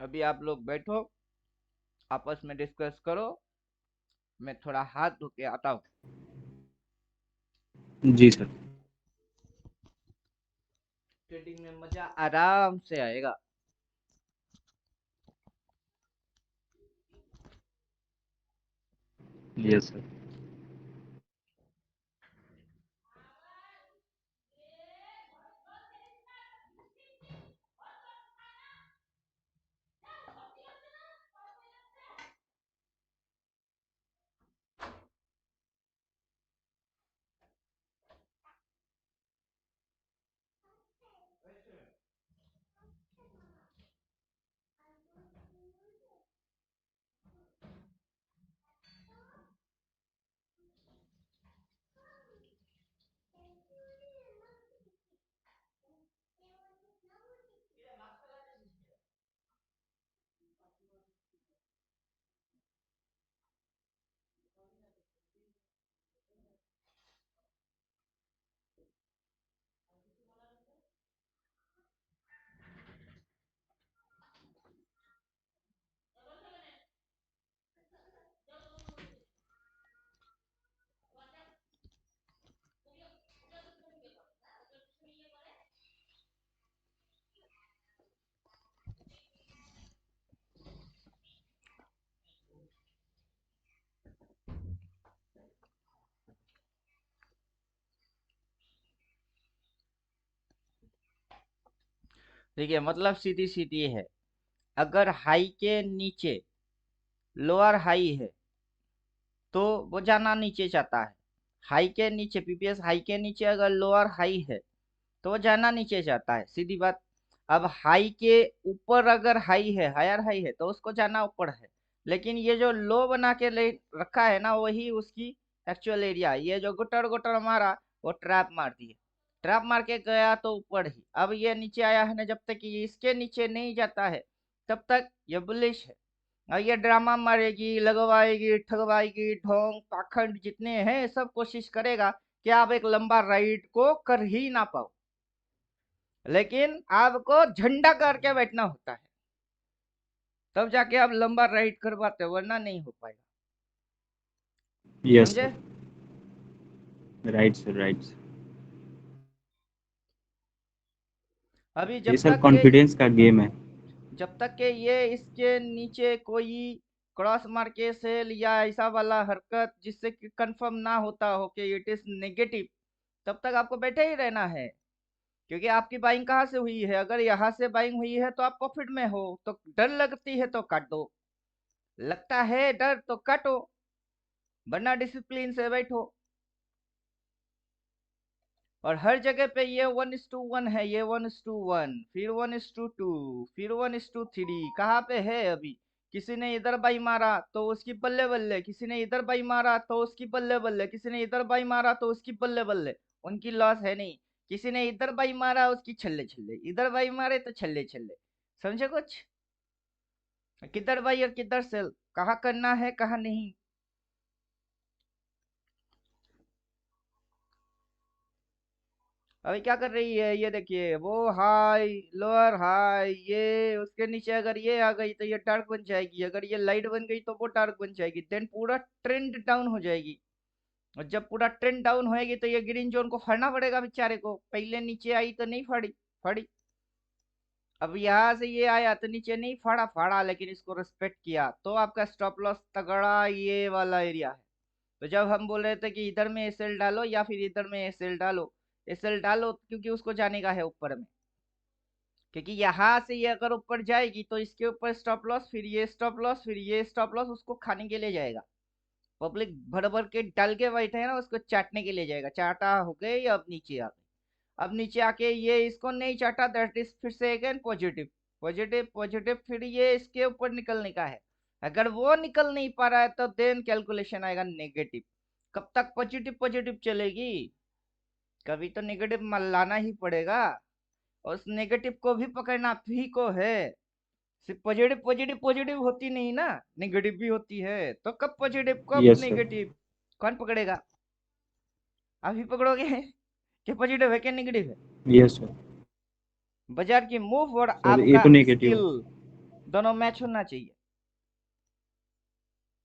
अभी आप लोग बैठो, आपस में डिस्कस करो, मैं थोड़ा हाथ धो के आता हूँ। जी सर। ट्रेडिंग में मजा आराम से आएगा। Yes sir. देखिए मतलब सीधी सीधी है, अगर हाई के नीचे लोअर हाई है तो वो जाना नीचे चाहता है। हाई के नीचे पीपीएस, हाई के नीचे अगर लोअर हाई है तो वो जाना नीचे जाता है, सीधी बात। अब हाई के ऊपर अगर हाई है, हायर हाई है, तो उसको जाना ऊपर है। लेकिन ये जो लो बना के ले रखा है ना, वही उसकी एक्चुअल एरिया है। ये जो गुटर गुटर मारा, वो ट्रैप मार दी है, ट्रैप मार के गया तो ऊपर ही। अब ये नीचे आया है ना, जब तक ये इसके नीचे नहीं जाता है तब तक ये बुलिश है। और ये ड्रामा मारेगी, लगवाएगी, ठगवाएगी, ढोंग पाखंड जितने हैं सब कोशिश करेगा कि आप एक लंबा राइड को कर ही ना पाओ। लेकिन आपको झंडा करके बैठना होता है, तब जाके आप लंबा राइड कर पाते हो, वरना नहीं हो पाएगा। यस समझे? Sir. Right sir, right sir. अभी ये सर कॉन्फिडेंस का गेम है। जब तक के ये इसके नीचे कोई क्रॉस मार के सेल या ऐसा वाला हरकत जिससे कि कंफर्म ना होता हो कि इट इज नेगेटिव, तब तक आपको बैठे ही रहना है। क्योंकि आपकी बाइंग कहाँ से हुई है? अगर यहाँ से बाइंग हुई है तो आप प्रॉफिट में हो, तो डर लगती है तो काट दो, लगता है डर तो काटो, वरना डिसिप्लिन से बैठो। और हर जगह पे ये 1:1 है, ये 1:1, फिर 1:2, फिर 1:3। कहाँ पे है अभी? किसी ने इधर बाई मारा तो उसकी बल्ले बल्ले, किसी ने इधर बाई मारा तो उसकी बल्ले बल्ले, किसी ने इधर बाई मारा तो उसकी बल्ले बल्ले। उनकी लॉस है नहीं। किसी ने इधर बाई मारा उसकी छल्ले छल्ले, इधर बाई मारे तो छल्ले छल्ले। समझे कुछ? किधर बाई और किधर सेल, कहाँ करना है कहाँ नहीं। अभी क्या कर रही है ये देखिए, वो हाई लोअर हाई, ये उसके नीचे अगर ये आ गई तो ये डार्क बन जाएगी, अगर ये लाइट बन गई तो वो डार्क बन जाएगी, देन पूरा ट्रेंड डाउन हो जाएगी। और जब पूरा ट्रेंड डाउन होएगी तो ये ग्रीन जोन को फाड़ना पड़ेगा बेचारे को, पहले नीचे आई तो नहीं फाड़ी, फाड़ी। अब यहाँ से ये आया तो नीचे नहीं फाड़ा, फाड़ा लेकिन इसको रिस्पेक्ट किया, तो आपका स्टॉप लॉस तगड़ा ये वाला एरिया है। तो जब हम बोल रहे थे कि इधर में एसएल डालो या फिर इधर में एसएल डालो, एसएल डालो क्योंकि उसको जाने का है ऊपर में। क्योंकि यहाँ से ये अगर ऊपर जाएगी तो इसके ऊपर स्टॉप लॉस, फिर ये स्टॉप लॉस, फिर ये स्टॉप लॉस उसको खाने के लिए जाएगा। पब्लिक भर भर के डाल के बैठे है ना, उसको चाटने के लिए जाएगा। चाटा हो गए, अब नीचे आ गए। अब नीचे आके ये इसको नहीं चाटा, दैट इज फिर से अगेन पॉजिटिव, पॉजिटिव पॉजिटिव, फिर ये इसके ऊपर निकलने का है। अगर वो निकल नहीं पा रहा है तो देन कैलकुलेशन आएगा नेगेटिव। कब तक पॉजिटिव पॉजिटिव चलेगी? कभी तो नेगेटिव लाना ही पड़ेगा। और उस नेगेटिव को भी पकड़ना भी को है। सिर्फ पॉजिटिव पॉजिटिव पॉजिटिव होती नहीं ना, नेगेटिव भी होती है। तो कब पॉजिटिव कब यस सर। नेगेटिव, कौन पकड़ेगा? आप ही पकड़ोगे कि पॉजिटिव है कि नेगेटिव है। Yes sir. बाजार की मूव और सर ये आपका तो नेगेटिव स्किल है। दोनों मैच होना चाहिए।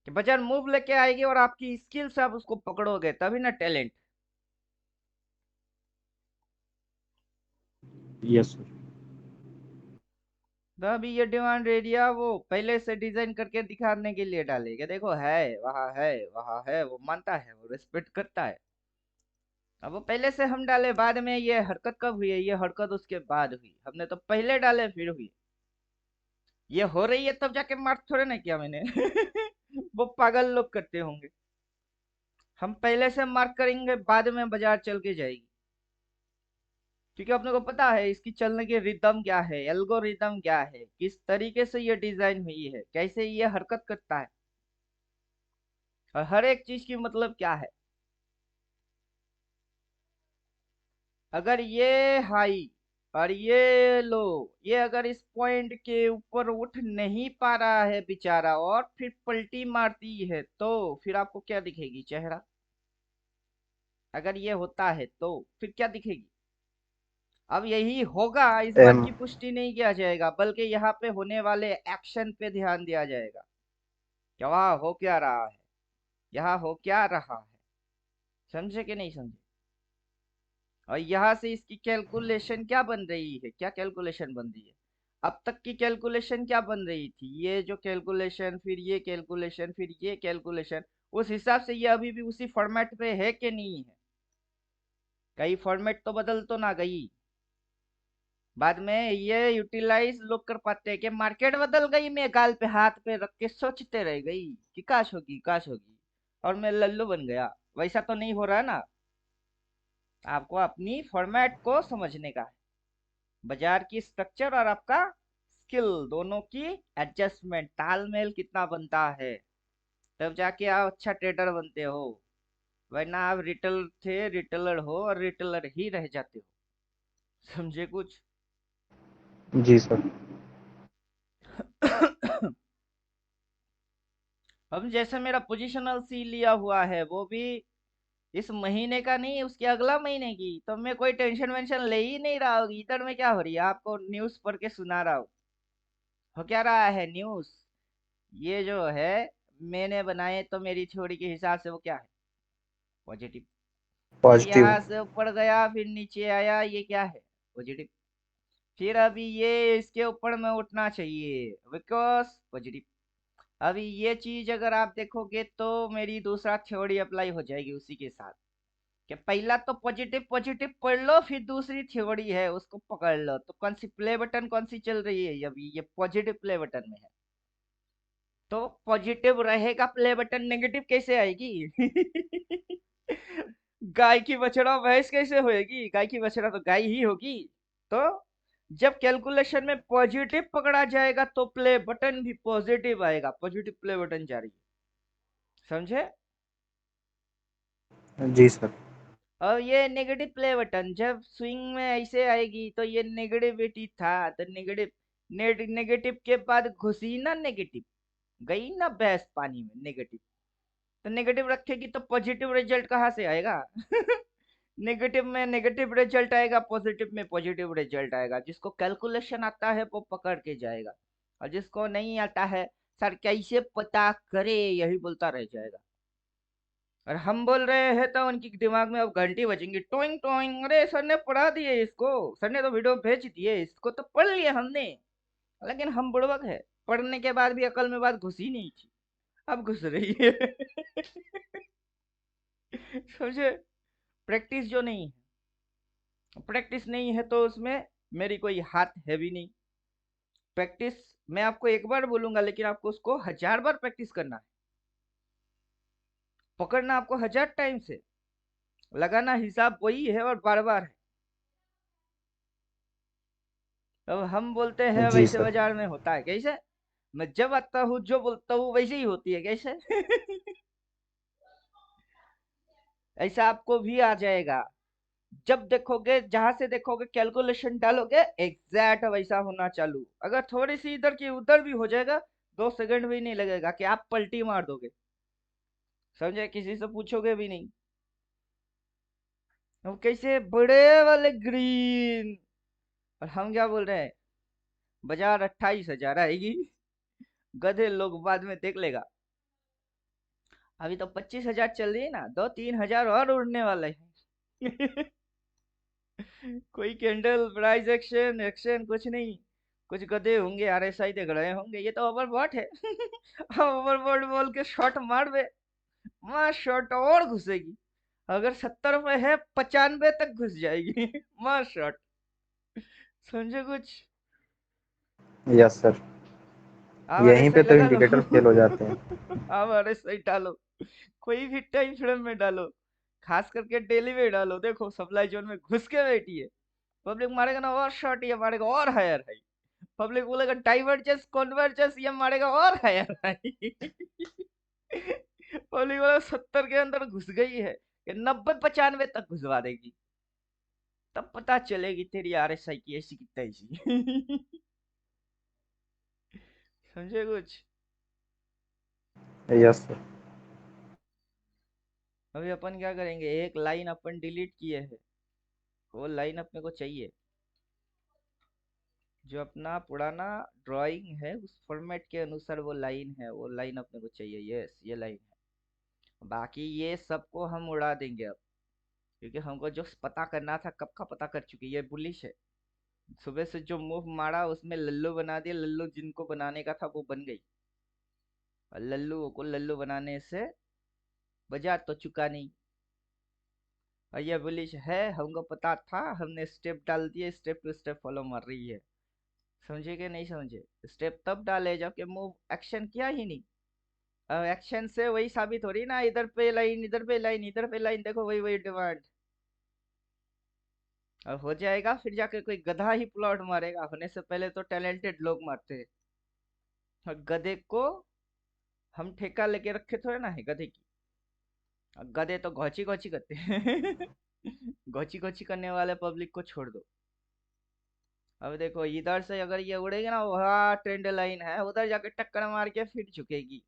कि बाजार मूव लेके आएगी और आपकी स्किल से आप उसको पकड़ोगे तभी ना टैलेंट। Yes sir. तो अभी ये डिमांड एरिया वो पहले से डिजाइन करके दिखाने के लिए डाले कि देखो है वहां है, वहां है, वो मानता है, वो रिस्पेक्ट करता है। अब वो पहले से हम डाले, बाद में ये हरकत कब हुई है? ये हरकत उसके बाद हुई, हमने तो पहले डाले फिर हुई। ये हो रही है तब जाके मार्क थोड़े ना किया मैंने वो पागल लोग करते होंगे। हम पहले से मार्क करेंगे, बाद में बाजार चल के जाएगी। क्योंकि अपने को पता है इसकी चलने की रिदम क्या है, एल्गोरिदम क्या है, किस तरीके से ये डिजाइन हुई है, कैसे ये हरकत करता है, और हर एक चीज की मतलब क्या है। अगर ये हाई और ये लो, ये अगर इस पॉइंट के ऊपर उठ नहीं पा रहा है बेचारा और फिर पलटी मारती है, तो फिर आपको क्या दिखेगी? चेहरा। अगर ये होता है तो फिर क्या दिखेगी? अब यही होगा, इस बात एम। की पुष्टि नहीं किया जाएगा, बल्कि यहाँ पे होने वाले एक्शन पे ध्यान दिया जाएगा कि वहां हो क्या रहा है, यहाँ हो क्या रहा है। समझे कि नहीं समझे? और यहाँ से इसकी कैलकुलेशन क्या बन रही है, क्या कैलकुलेशन बन रही है? अब तक की कैलकुलेशन क्या बन रही थी? ये जो कैलकुलेशन, फिर ये कैलकुलेशन, फिर ये कैलकुलेशन, उस हिसाब से ये अभी भी उसी फॉर्मेट पे है कि नहीं है? कहीं फॉर्मेट तो बदल तो ना गई? बाद में ये यूटिलाइज लोग कर पाते हैं कि मार्केट बदल गई, मैं गाल पे हाथ पे रख के सोचते रह गई कि काश होगी काश होगी, और मैं लल्लू बन गया। वैसा तो नहीं हो रहा है ना। आपको अपनी फॉर्मेट को समझने का है, बाजार की स्ट्रक्चर और आपका स्किल दोनों की एडजस्टमेंट, तालमेल कितना बनता है, तब जाके आप अच्छा ट्रेडर बनते हो। वरना आप रिटेलर थे, रिटेलर हो और रिटेलर ही रह जाते हो। समझे कुछ? जी सर। अब जैसे मेरा पोजिशनल सी लिया हुआ है वो भी इस महीने का नहीं, उसके अगला महीने की, तो मैं कोई टेंशन वेंशन ले ही नहीं रहा होगी। इधर में क्या हो रही है आपको न्यूज पढ़ के सुना रहा हूँ। हो क्या रहा है न्यूज? ये जो है मैंने बनाए तो मेरी थ्योरी के हिसाब से वो क्या है? पॉजिटिव। फिर पॉजिटिव। यहाँ से ऊपर गया, फिर नीचे आया, ये क्या है? पॉजिटिव। फिर अभी ये इसके ऊपर में उठना चाहिए, बिकॉज पॉजिटिव। अभी ये चीज अगर आप देखोगे तो मेरी दूसरा थ्योरी अप्लाई हो जाएगी उसी के साथ, कि पहला तो पॉजिटिव पॉजिटिव पढ़ लो, फिर दूसरी थ्योरी है उसको पकड़ लो। तो कौन सी प्ले बटन कौन सी चल रही है अभी? ये पॉजिटिव प्ले बटन में है। तो पॉजिटिव रहेगा प्ले बटन, नेगेटिव कैसे आएगी? गाय की बछड़ा भैंस कैसे होएगी? गाय की बछड़ा तो गाय ही होगी। तो जब कैलकुलेशन में पॉजिटिव पकड़ा जाएगा तो प्ले बटन भी पॉजिटिव आएगा, पॉजिटिव प्ले बटन जारी। समझे? जी सर। और ये नेगेटिव प्ले बटन जब स्विंग में ऐसे आएगी तो ये नेगेटिविटी था, तो नेगेटिव नेगेटिव के बाद घुसी ना नेगेटिव, गई ना भैंस पानी में नेगेटिव। तो नेगेटिव रखेगी तो पॉजिटिव रिजल्ट कहाँ से आएगा? नेगेटिव में नेगेटिव रिजल्ट आएगा, पॉजिटिव में पॉजिटिव रिजल्ट आएगा। जिसको कैलकुलेशन आता है वो पकड़ के जाएगा, और जिसको नहीं आता है, सर कैसे पता करे, यही बोलता रह जाएगा। और हम बोल रहे हैं तो उनकी दिमाग में अब घंटी बजेंगी, टोइंग टोइंग, अरे सर ने पढ़ा दिए इसको, सर ने तो वीडियो भेज दिए, इसको तो पढ़ लिया हमने। लेकिन हम बुड़बक है, पढ़ने के बाद भी अकल में बात घुसी नहीं थी, अब घुस रही है। समझे? प्रैक्टिस जो नहीं है, प्रैक्टिस नहीं है तो उसमें मेरी कोई हाथ है भी नहीं। प्रैक्टिस मैं आपको एक बार बोलूंगा, लेकिन आपको उसको 1000 बार प्रैक्टिस करना है। पकड़ना आपको 1000 टाइम से, लगाना हिसाब वही है और बार बार है। अब हम बोलते हैं जी वैसे सर। बाजार में होता है कैसे? मैं जब आता हूँ जो बोलता हूँ वैसे ही होती है कैसे? ऐसा आपको भी आ जाएगा। जब देखोगे, जहां से देखोगे कैलकुलेशन डालोगे, एग्जैक्ट वैसा होना चालू। अगर थोड़ी सी इधर की उधर भी हो जाएगा, 2 सेकंड भी नहीं लगेगा कि आप पलटी मार दोगे। समझे? किसी से पूछोगे भी नहीं। अब कैसे बड़े वाले ग्रीन, और हम क्या बोल रहे हैं? बाजार 28,000 आएगी, गधे लोग बाद में देख लेगा। अभी तो 25,000 चल रही है ना, 2-3 हजार और उड़ने वाले हैं। कोई कैंडल प्राइस एक्शन एक्शन कुछ नहीं। कुछ गधे होंगे आरएसआई देख रहे होंगे, ये तो ओवरबॉट है। ओवरबॉट बोल के शॉट मार दे, माँ शॉट और घुसेगी। अगर 70 पे है, 95 तक घुस जाएगी। माँ शॉट। समझे कुछ? Yes sir. आप यहीं आरएसआई पे तो लगा लो। इंडिकेटर फेल हो जाते हैं। आप आरएसआई डालो, कोई भी टाइम फ्रेम में डालो, खास करके डेली में डालो। देखो सप्लाई जोन में घुस के बैठी है, पब्लिक मारेगा ना और शॉट, ये मारेगा और हायर हाई। पब्लिक बोलेगा डाइवर्जेंस कन्वर्जेंस, ये मारेगा और हायर हाई। पब्लिक बोलेगा 70 के अंदर घुस गई है, ये 90-95 तक घुसवा देगी। तब पता चलेगी तेरी आरएसआई की ऐसी की तैसी। समझे कुछ? Yes sir. अभी अपन क्या करेंगे, एक लाइन अपन डिलीट किए हैं, वो लाइन अपने को चाहिए। जो अपना पुराना ड्राइंग है उस फॉर्मेट के अनुसार वो लाइन है, वो लाइन अपने को चाहिए। यस, ये लाइन है। बाकी ये सबको हम उड़ा देंगे अब, क्योंकि हमको जो पता करना था कब का पता कर चुके। ये बुलिश है। सुबह से जो मूव मारा उसमें लल्लू बना दिया, लल्लू जिनको बनाने का था वो बन गई, और लल्लू को लल्लू बनाने से बजा तो चुका नहीं। और ये बुलिश है, हमको पता था, हमने स्टेप डाल दिए, स्टेप टू स्टेप फॉलो मार रही है। समझे कि नहीं समझे? स्टेप तब डाले जबकि मूव एक्शन किया ही नहीं। अब एक्शन से वही साबित हो रही ना, इधर पे लाइन, इधर पे लाइन, इधर पे लाइन, देखो वही वही डिमांड। अब हो जाएगा फिर जाके कोई गधा ही प्लॉट मारेगा, होने से पहले तो टैलेंटेड लोग मारते हैं। और गधे को हम ठेका लेके रखे थोड़े ना है गधे की। और गधे तो घोची घोची करते हैं। घोची घोची करने वाले पब्लिक को छोड़ दो। अब देखो इधर से अगर ये उड़ेगी ना, वहाँ ट्रेंड लाइन है, उधर जाके टक्कर मार के फिर झुकेगी।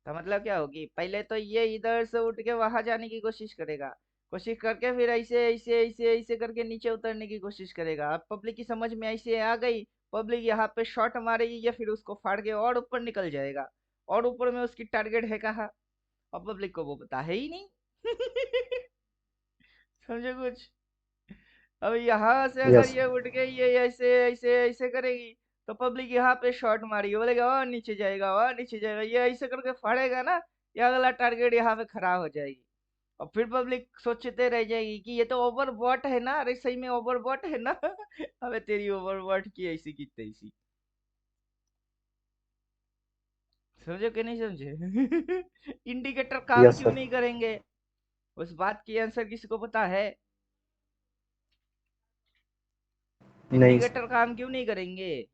तो मतलब क्या होगी, पहले तो ये इधर से उठ के वहां जाने की कोशिश करेगा, कोशिश करके फिर ऐसे ऐसे ऐसे ऐसे करके नीचे उतरने की कोशिश करेगा। अब पब्लिक की समझ में ऐसे आ गई, पब्लिक यहाँ पे शॉट मारेगी या फिर उसको फाड़ के और ऊपर निकल जाएगा। और ऊपर में उसकी टारगेट है कहाँ, और पब्लिक को वो पता है ही नहीं। समझे कुछ। अब यहाँ से अगर यस। ये उठ के ये ऐसे ऐसे ऐसे करेगी, तो पब्लिक यहाँ पे शॉट मारेगी, बोलेगा और नीचे जाएगा और नीचे जाएगा, ये ऐसे करके फाड़ेगा ना, ये अगला टारगेट यहाँ पे खड़ा हो जाएगी। और फिर पब्लिक सोचते रह जाएगी कि ये तो ओवरबॉट है ना, अरे सही में ओवरबॉट है ना। अबे तेरी ओवरबॉट की ऐसी की तैसी। समझे कि नहीं समझे। इंडिकेटर काम यस क्यों सर। नहीं करेंगे, उस बात की आंसर किसी को पता है। नहीं सर। इंडिकेटर काम क्यों नहीं करेंगे,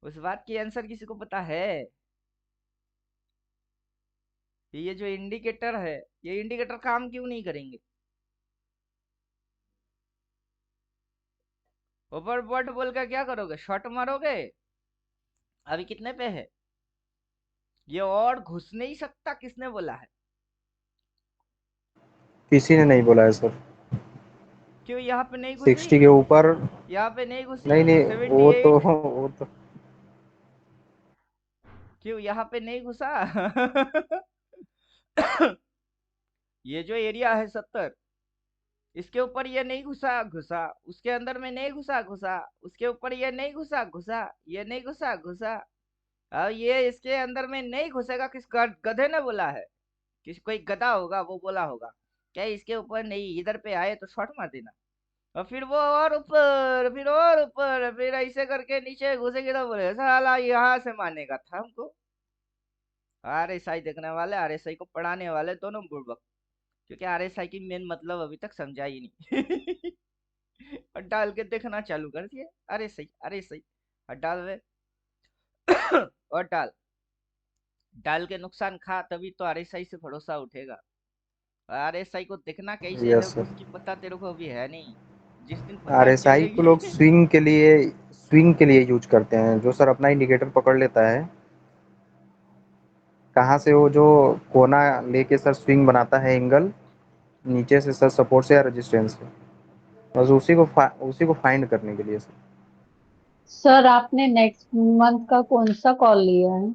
उस बात की आंसर किसी को पता है। कि ये जो इंडिकेटर है, ये इंडिकेटर काम क्यों नहीं करेंगे। ओवरबॉट बोल कर क्या करोगे, शॉट मारोगे। अभी कितने पे है, ये और घुस नहीं सकता, किसने बोला है। किसी ने नहीं बोला है सर। क्यों यहाँ पे नहीं घुसी, 60 के ऊपर। यहाँ पे नहीं घुसी। नहीं नहीं, सेवेंटी वो तो एट वो तो क्यों यहाँ पे नहीं घुसा। ये जो एरिया है 70, इसके ऊपर ये नहीं घुसा घुसा, उसके अंदर में नहीं घुसा घुसा, उसके ऊपर ये नहीं घुसा घुसा, ये नहीं घुसा घुसा। अब ये इसके अंदर में नहीं घुसेगा, किस गधे ने बोला है, किस कोई गधा होगा वो बोला होगा क्या इसके ऊपर नहीं, इधर पे आए तो शॉट मार देना। और फिर वो और ऊपर, फिर और ऊपर, फिर ऐसे करके नीचे घुसेगी तो बोले साला यहाँ से मारनेगा था हमको। आरएसआई देखने वाले, आरएसआई को पढ़ाने वाले दोनों बुड़बक, क्योंकि आरएसआई की मेन मतलब अभी तक समझा ही नहीं। और डाल के देखना चालू कर दिए, अरे सही अरे सही, और डाल रहे। और डाल, डाल के नुकसान खा तभी तो आरएसआई से भरोसा उठेगा। आरएसआई को देखना कैसे है यस सर। उसकी पता तेरे को अभी है नहीं, जिस दिन पता आरएसआई को लोग चलेगी। स्विंग के लिए यूज करते हैं, जो सर अपना इंडिकेटर पकड़ लेता है कहाँ से, वो जो कोना लेके सर स्विंग बनाता है एंगल, नीचे से सर सपोर्ट से या रेजिस्टेंस से, बस उसी को फाइंड करने के लिए सर। सर आपने नेक्स्ट मंथ का कौन सा कॉल लिया है?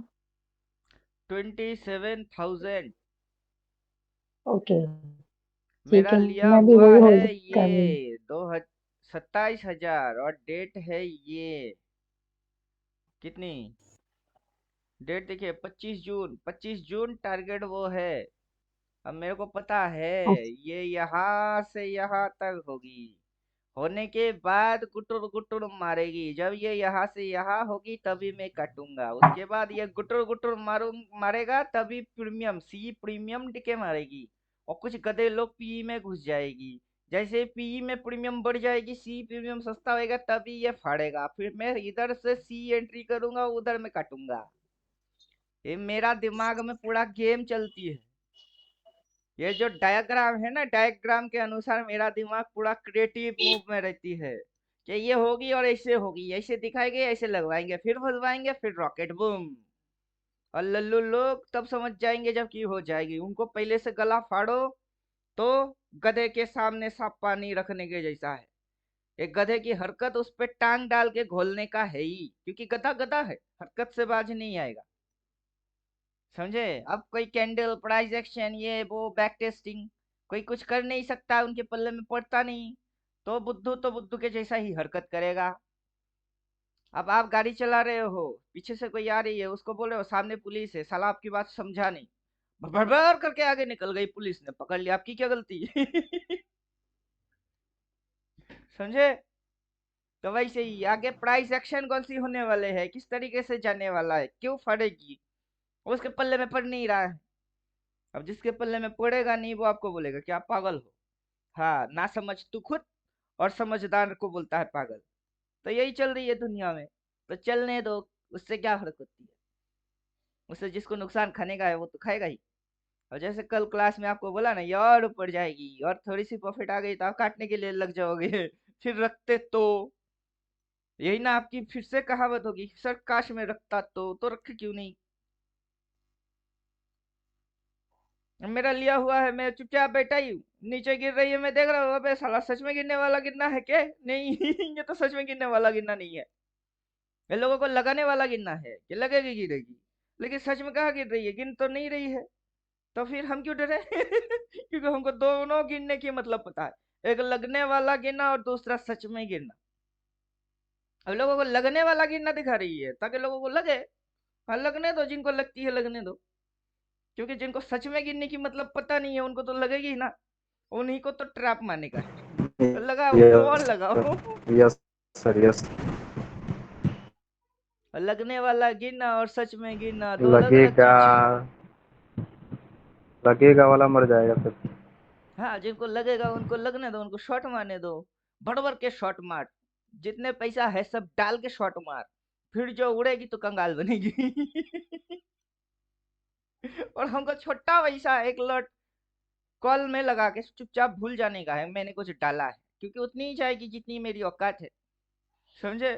27,000 ओके, ठीक मेरा है। लिया मैं भी हुआ वही होल्ड है कर रही हूँ। ये 27,000, और डेट है ये कितनी, डेट देखिए 25 जून, 25 जून टारगेट वो है। अब मेरे को पता है ये यहाँ से यहाँ तक होगी, होने के बाद गुटुर गुटुर मारेगी, जब ये यहाँ से यहाँ होगी तभी मैं काटूंगा, उसके बाद ये गुटुर गुटुर मारेगा तभी प्रीमियम सी प्रीमियम टिके मारेगी। और कुछ गधे लोग पीई में घुस जाएगी, जैसे पीई में प्रीमियम बढ़ जाएगी, सी प्रीमियम सस्ता होएगा तभी ये फाड़ेगा, फिर मैं इधर से सी एंट्री करूंगा, उधर में काटूंगा। ये मेरा दिमाग में पूरा गेम चलती है। ये जो डायग्राम है ना, डायग्राम के अनुसार मेरा दिमाग पूरा क्रिएटिव मूव में रहती है, कि ये होगी और ऐसे होगी, ऐसे दिखाएंगे, ऐसे लगवाएंगे, फिर भजवाएंगे, फिर रॉकेट बूम। और लल्लू लोग तब समझ जाएंगे जब की हो जाएगी, उनको पहले से गला फाड़ो तो गधे के सामने साफ पानी रखने के जैसा है। एक गधे की हरकत उस पे टांग डाल के घोलने का है ही, क्योंकि गधा गधा है, हरकत से बाज नहीं आएगा। समझे। अब कोई कैंडल प्राइस एक्शन ये वो बैक टेस्टिंग कोई कुछ कर नहीं सकता, उनके पल्ले में पड़ता नहीं, तो बुद्धू के जैसा ही हरकत करेगा। अब आप गाड़ी चला रहे हो, पीछे से कोई आ रही है, उसको बोल रहे हो सामने पुलिस है, साला आपकी बात समझा नहीं, भड़बड़ करके आगे निकल गई, पुलिस ने पकड़ लिया, आपकी क्या गलती। समझे। तो वैसे ही आगे प्राइस एक्शन कौन सी होने वाले है, किस तरीके से जाने वाला है, क्यों फटेगी, उसके पल्ले में पड़ नहीं रहा है। अब जिसके पल्ले में पड़ेगा नहीं वो आपको बोलेगा कि आप पागल हो। हाँ, ना समझ तू खुद, और समझदार को बोलता है पागल। तो यही चल रही है दुनिया में, तो चलने दो, उससे क्या फर्क होती है, उससे जिसको नुकसान खाने का है वो तो खाएगा ही। और जैसे कल क्लास में आपको बोला ना, ये और ऊपर जाएगी और थोड़ी सी प्रॉफिट आ गई तो आप काटने के लिए लग जाओगे। फिर रखते तो यही ना आपकी फिर से कहावत होगी, सर काश में रखता तो रखे क्यों नहीं। मेरा लिया हुआ है, मैं चुपचाप बैठा ही हूँ, नीचे गिर रही है, मैं देख रहा हूँ, अबे साला सच में गिरने वाला गिरना है क्या, नहीं। ये तो सच में गिरने वाला गिरना नहीं है, ये लोगों को लगाने वाला गिरना है कि लगेगी गिरेगी, लेकिन सच में कहाँ गिर रही है, गिन तो नहीं रही है, तो फिर हम क्यों डरे? क्योंकि हमको दोनों गिनने की मतलब पता है, एक लगने वाला गिनना और दूसरा सच में गिनना। अब लोगों को लगने वाला गिनना दिखा रही है ताकि लोगों को लगे। हाँ, लगने दो, जिनको लगती है लगने दो, क्योंकि जिनको सच में गिनने की मतलब पता नहीं है उनको तो लगेगी ही ना, उन्हीं को तो ट्रैप मारने का है। तो लगाओ, और यस लगाओ। Sir, yes sir, yes. लगने वाला गिनना और सच में गिनना दो अलग अलग लगेगा, चीज। लगेगा वाला मर जाएगा सर। हाँ, जिनको लगेगा उनको लगने दो, उनको शॉट मारने दो, भर भर के शॉट मार, जितने पैसा है सब डाल के शॉट मार, फिर जो उड़ेगी तो कंगाल बनेगी। और हमको छोटा पैसा एक लॉट कॉल में लगा के चुपचाप भूल जाने का है मैंने कुछ डाला है, क्योंकि उतनी ही जाएगी जितनी मेरी औकात है, समझे?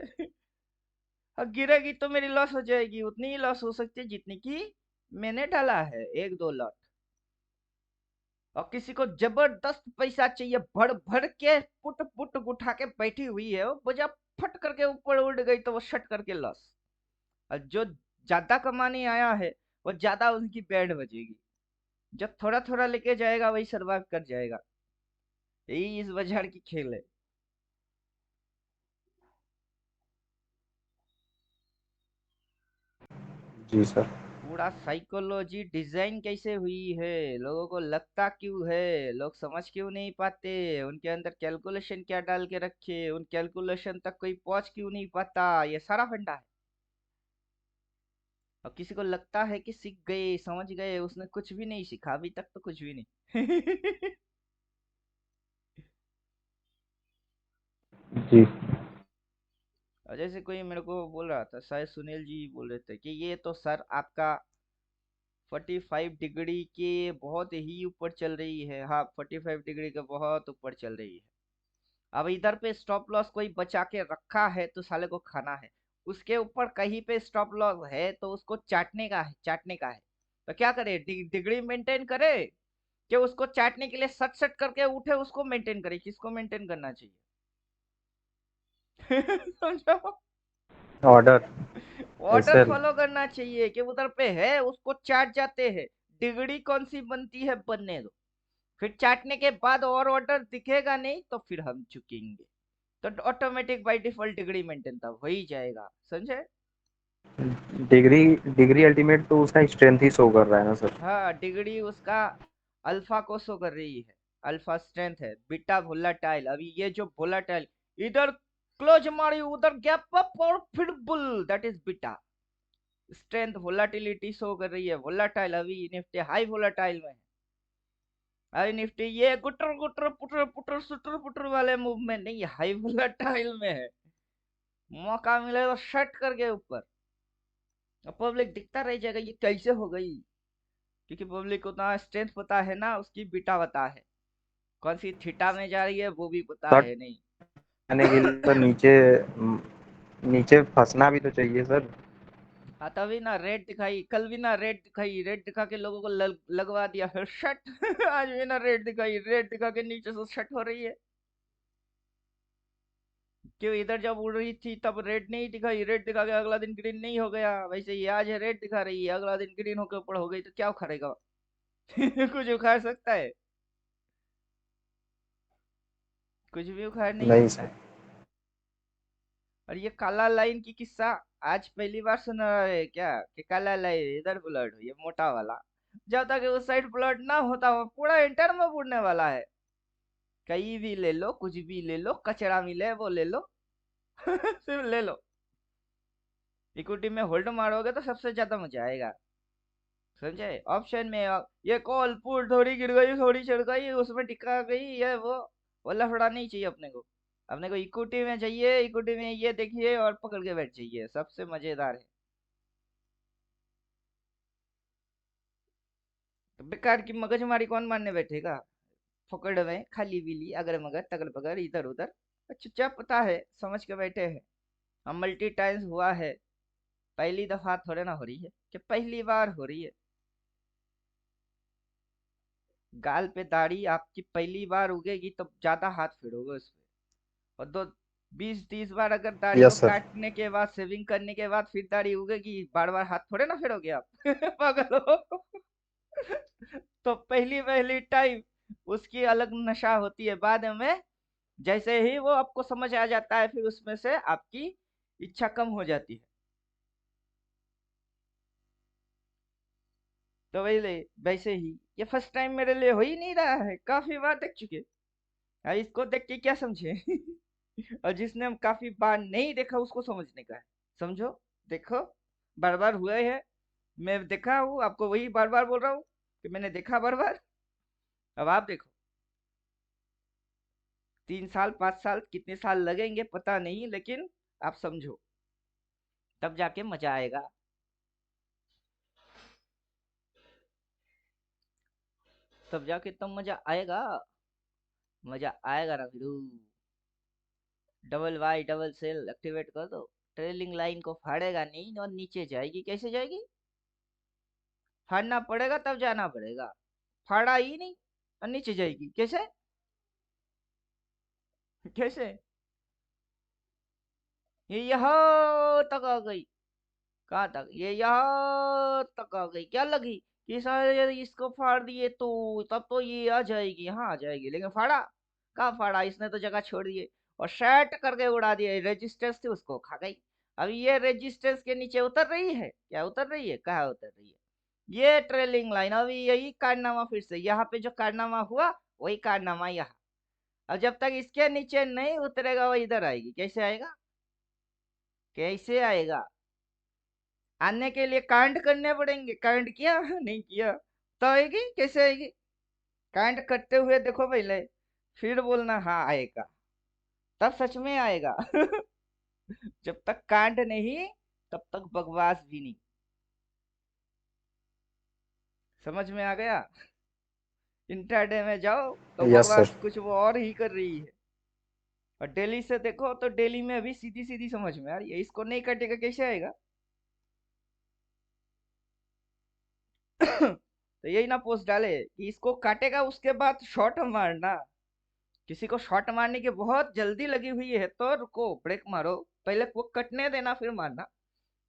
और गिरेगी तो मेरी लॉस हो जाएगी, उतनी ही लॉस हो सकती है जितनी की मैंने डाला है, एक दो लॉट। और किसी को जबरदस्त पैसा चाहिए, भड़ भड़ के पुट पुट उठा के बैठी हुई है, वो बजा फट करके ऊपर उड़ गई तो वो शट करके लॉस। और जो ज्यादा कमाने आया है वो ज्यादा उनकी बैंड बजेगी, जब थोड़ा थोड़ा लेके जाएगा वही सर्वाइव कर जाएगा। यही इस बाजार की खेल है। जी सर। पूरा साइकोलॉजी डिजाइन कैसे हुई है, लोगों को लगता क्यों है, लोग समझ क्यों नहीं पाते, उनके अंदर कैलकुलेशन क्या डाल के रखे, उन कैलकुलेशन तक कोई पहुंच क्यों नहीं पाता, ये सारा फंडा है। और किसी को लगता है कि सीख गए समझ गए, उसने कुछ भी नहीं सीखा अभी तक, तो कुछ भी नहीं। जी। और जैसे कोई मेरे को बोल रहा था, शायद सुनील जी बोल रहे थे कि ये तो सर आपका 45 डिग्री के बहुत ही ऊपर चल रही है। हाँ, 45 डिग्री के बहुत ऊपर चल रही है। अब इधर पे स्टॉप लॉस कोई बचा के रखा है तो साले को खाना है, उसके ऊपर कहीं पे स्टॉप लॉस है तो उसको चाटने का है, चाटने का है। तो क्या करे, डिग्री मेंटेन करे कि उसको चाटने के लिए सट सट करके उठे, उसको मेंटेन करे, किसको मेंटेन करना चाहिए? समझो, ऑर्डर। Order SL. फॉलो करना चाहिए कि उधर पे है उसको चाट जाते हैं, डिग्री कौन सी बनती है बनने दो, फिर चाटने के बाद और ऑर्डर दिखेगा नहीं तो फिर हम चुकेंगे, तो automatic by default degree maintain तब हो ही जाएगा, समझे? डिग्री, डिग्री अल्टीमेट तो उसका स्ट्रेंथ ही शो कर रहा है ना सर। हाँ, डिग्री उसका अल्फा को शो कर रही है, अल्फा स्ट्रेंथ है, बीटा वोलाटाइल, अभी ये जो वोलाटाइल, इधर क्लोज मारी उधर गैप अप और फिर bull, that is beta strength, volatility show कर रही है, वोलाटाइल अभी निफ्टी हाई वोलाटाइल में है। अभी निफ्टी ये गुटर गुटर पुटर पुटर सुटर पुटर वाले मूवमेंट नहीं, हाई वोलाटाइल में है, मौका मिले तो शट करके ऊपर। अब पब्लिक दिखता रह जाएगा ये कैसे हो गई, क्योंकि पब्लिक को उतना स्ट्रेंथ पता है ना, उसकी बीटा पता है, कौन सी थीटा में जा रही है वो भी पता शॉर्ट है नहीं। आने के लिए तो नीचे, नीचे फंसना भी तो चाहिए सर। हाँ, तभी ना रेड दिखाई, कल भी ना रेड दिखाई, रेड दिखा के लोगों को लगवा दिया फिर शट। आज भी ना रेड दिखाई, रेड दिखा के नीचे से शट हो रही है। क्यों, इधर जब उड़ रही थी तब रेड नहीं दिखाई, रेड दिखा के अगला दिन ग्रीन नहीं हो गया, वैसे ये आज रेड दिखा रही है, अगला दिन ग्रीन होकर ऊपर हो गई तो क्या उखाड़ेगा? कुछ उखाड़ सकता है? कुछ भी उखाड़ नहीं नहीं सकता सर। है। और ये काला लाइन की किस्सा आज पहली बार सुन रहा है क्या, कि काला लाइन इधर ब्लड हो, ये मोटा वाला, जब तक उस साइड ब्लड ना होता वो पूरा इंटर में बुड़ने वाला है। कहीं भी ले लो, कुछ भी ले लो, कचरा मिले वो ले लो। सिर्फ ले लो। इक्विटी में होल्ड मारोगे तो सबसे ज्यादा मजा आएगा, समझे? ऑप्शन में ये कॉल पुट थोड़ी गिर गई थोड़ी चढ़ गई उसमें टिका गई, ये वो लफड़ा नहीं चाहिए अपने को। अपने को इक्विटी में चाहिए, इक्विटी में ये देखिए और पकड़ के बैठ जाइए, सबसे मजेदार है। तो बेकार की मगजमारी कौन मारने बैठेगा, पकड़ में खाली बिली अगर मगर तगड़ बगर इधर उधर, चुपचाप पता है समझ के बैठे हैं। हम मल्टी टाइम्स हुआ है, पहली दफा थोड़े ना हो रही है कि पहली बार हो रही है। गाल पे दाढ़ी आपकी पहली बार उगेगी तब ज्यादा हाथ फेरोगे उस पे, और दो 20-30 बार अगर दाढ़ी को यस सर। काटने के बाद शेविंग करने के बाद फिर दाढ़ी उगेगी, बार बार हाथ थोड़े ना फेरोगे आप। पागल हो। तो पहली पहली टाइम उसकी अलग नशा होती है, बाद में जैसे ही वो आपको समझ आ जाता है फिर उसमें से आपकी इच्छा कम हो जाती है। तो वैसे ही ये फर्स्ट टाइम मेरे लिए हो ही नहीं रहा है, काफी बार देख चुके। इसको देख के क्या समझे। और जिसने हम काफी बार नहीं देखा उसको समझने का है। समझो, देखो, बार बार हुआ है। मैं देखा हूँ, आपको वही बार बार बोल रहा हूँ कि मैंने देखा बार बार। अब आप देखो, 3 साल 5 साल कितने साल लगेंगे पता नहीं, लेकिन आप समझो, तब जाके मजा आएगा। तब जाके तब मजा आएगा। मजा आएगा ना Veeru. Double buy double sell activate कर दो। ट्रेलिंग लाइन को फाड़ेगा नहीं और नीचे जाएगी, कैसे जाएगी? फाड़ना पड़ेगा तब जाना पड़ेगा। फाड़ा ही नहीं और नीचे जाएगी कैसे? कैसे? ये यहाँ तक आ गई। कहाँ तक? ये यहाँ तक आ गई, क्या लगी कि सारे इसको फाड़ दिए तो तब तो ये आ जाएगी, हाँ आ जाएगी, लेकिन फाड़ा कहाँ? फाड़ा इसने तो जगह छोड़ दिए और शर्ट करके उड़ा दिया। रेजिस्टेंस थी उसको खा गई। अब ये रेजिस्टेंस के नीचे उतर रही है, क्या उतर रही है? कहाँ उतर रही है? ये ट्रेलिंग लाइन, अभी यही कारनामा फिर से यहाँ पे जो कारनामा हुआ वही कारनामा यहाँ। अब जब तक इसके नीचे नहीं उतरेगा वो इधर आएगी, कैसे आएगा? कैसे आएगा? आने के लिए कांड करने पड़ेंगे। कांड किया? नहीं किया तो आएगी कैसे? आएगी कांड करते हुए देखो पहले, फिर बोलना हाँ आएगा, तब सच में आएगा। जब तक कांड नहीं तब तक बकवास भी नहीं। समझ में आ गया? इंट्राडे में जाओ तो यस सर। बकवास कुछ वो और ही कर रही है, और डेली से देखो तो डेली में भी सीधी सीधी समझ में आ रही है। इसको नहीं कटेगा कैसे आएगा? तो यही ना पोस्ट डाले कि इसको काटेगा उसके बाद शॉट मारना। किसी को शॉट मारने की बहुत जल्दी लगी हुई है तो रुको, ब्रेक मारो, पहले वो कटने देना फिर मारना।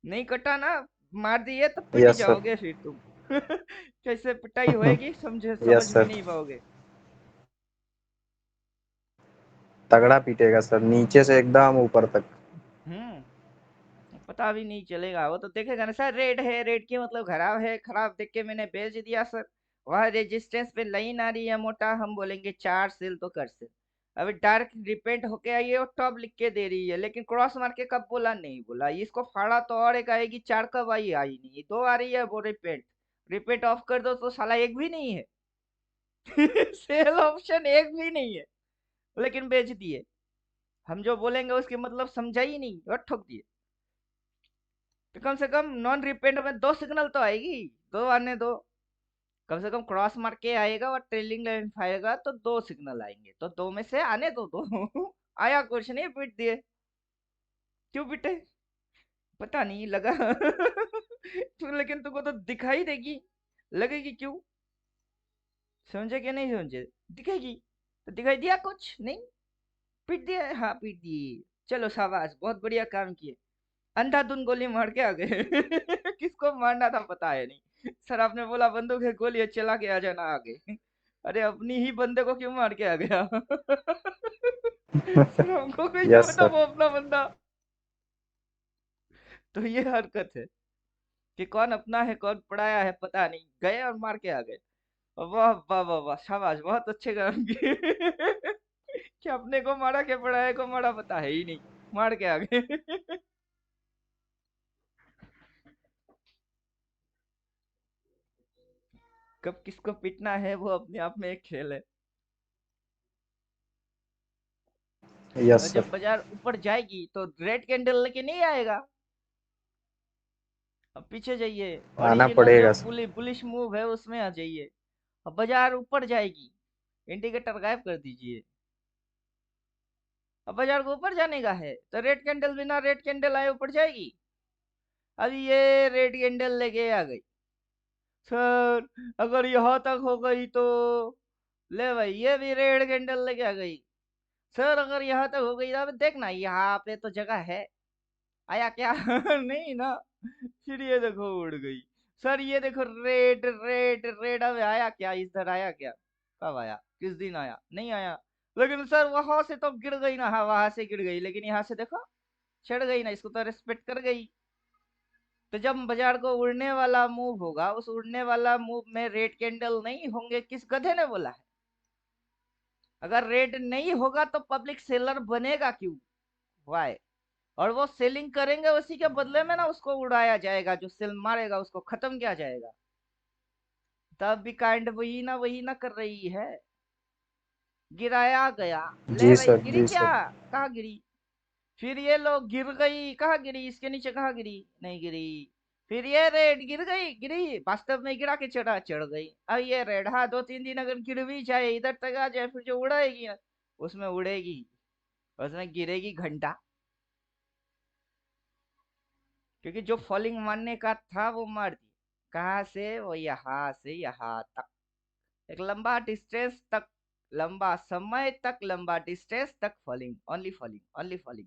नहीं कटा ना, मार दिए तो पिट यस सर। जाओगे फिर तुम। कैसे पिटाई होएगी समझ यस भी सर। नहीं पाओगे। तगड़ा पीटेगा सर, नीचे से एकदम ऊपर तक। पता भी नहीं चलेगा, वो तो देखेगा ना सर, रेड है, रेड की मतलब खराब है, खराब देख के मैंने भेज दिया सर। वह रेजिस्टेंस पे लाइन आ रही है मोटा, हम बोलेंगे 4 सेल तो कर सेल। अभी डार्क रिपेंट होके आई है और टॉप लिख के दे रही है, लेकिन क्रॉस मार के कब बोला? नहीं बोला। इसको फाड़ा तो और एक आएगी, 4 कब आई? आई नहीं, 2 आ रही है वो रिपेंट। रिपेंट ऑफ कर दो तो साला एक भी नहीं है। सेल ऑप्शन एक भी नहीं है, लेकिन बेच दिए। हम जो बोलेंगे उसके मतलब समझा ही नहीं और ठोक दिए। तो कम से कम नॉन रिपेंट में 2 सिग्नल तो आएगी, 2 आने दो। कम से कम क्रॉस मार के आएगा और ट्रेलिंग लाइन आएगा तो 2 सिग्नल आएंगे, तो 2 में से आने दो। दो आया कुछ नहीं, पीट दिए। क्यों पीटे? पता नहीं लगा। तो लेकिन तुमको तो दिखाई देगी, लगेगी क्यों? समझे कि नहीं समझे? दिखेगी। तो दिखाई दिया कुछ नहीं, पीट दिया। हाँ पीट दिए, चलो शाबाश, बहुत बढ़िया काम किए। अंधाधुन गोली मार के आ गए। किसको मारना था पता है नहीं। सर आपने बोला बंदूक है, गोली है, चला के आ जाना आगे। अरे अपनी ही बंदे को क्यों मार के आ गया? सर हमको कैसे यस पता सर। वो अपना बंदा? तो ये हरकत है कि कौन अपना है कौन पराया है पता नहीं, गए और मार के आ गए। वाह वाह वाह वाह, शाबाश, बहुत अच्छे काम किए। कि अपने को मारा के पराये को मारा पता है ही नहीं, मार के आ गए। कब किसको पीटना है वो अपने आप में एक खेल है। और यस जब सर। बाजार ऊपर जाएगी तो रेड कैंडल लेके नहीं आएगा। अब पीछे जाइए, आना ओरिजिनल जो पड़ेगा सर। पुलिश मूव है उसमें आ जाइए। अब बाजार ऊपर जाएगी, इंडिकेटर गायब कर दीजिए। अब बाजार को ऊपर जाने का है तो रेड कैंडल, बिना रेड कैंडल आए ऊपर जाएगी। अब ये रेड कैंडल लेके आ गई। सर अगर यहाँ तक हो गई तो ले भाई, ये भी रेड कैंडल लेके आ गई। सर अगर यहाँ तक हो गई ना, देखना यहाँ पे तो जगह है, आया क्या? नहीं ना। फिर ये देखो उड़ गई। सर ये देखो रेड रेड रेड, अब आया क्या? इधर आया क्या? कब आया? किस दिन आया? नहीं आया। लेकिन सर वहां से तो गिर गई ना, हाँ वहां से गिर गई, लेकिन यहाँ से देखो चढ़ गई ना, इसको तो रेस्पेक्ट कर गई। तो जब बाजार को उड़ने वाला मूव होगा, उस उड़ने वाला मूव में रेड कैंडल नहीं होंगे, किस गधे ने बोला है? अगर रेड नहीं होगा तो पब्लिक सेलर बनेगा क्यों? वाई? और वो सेलिंग करेंगे, उसी के बदले में ना उसको उड़ाया जाएगा, जो सेल मारेगा उसको खत्म किया जाएगा। तब भी काइंड वही ना कर रही है। गिराया गया, ले जी भाई सर, गिरी जी क्या? सर। कहाँ गिरी? फिर ये लोग गिर गई, कहाँ गिरी? इसके नीचे कहाँ गिरी? नहीं गिरी। फिर ये रेड गिर गई, गिरी वास्तव में, गिरा के चढ़ गई। अब ये रेड, हाँ 2-3 दिन अगर गिर भी जाए, इधर तक आ जाए, फिर जो उड़ाएगी ना, उसमें उड़ेगी, उसमें गिरेगी घंटा। क्योंकि जो फॉलिंग मारने का था वो मार दी। कहाँ से? वो यहाँ से यहाँ तक, एक लंबा डिस्टेंस तक, लंबा समय तक, लंबा डिस्टेंस तक falling, only falling, only falling.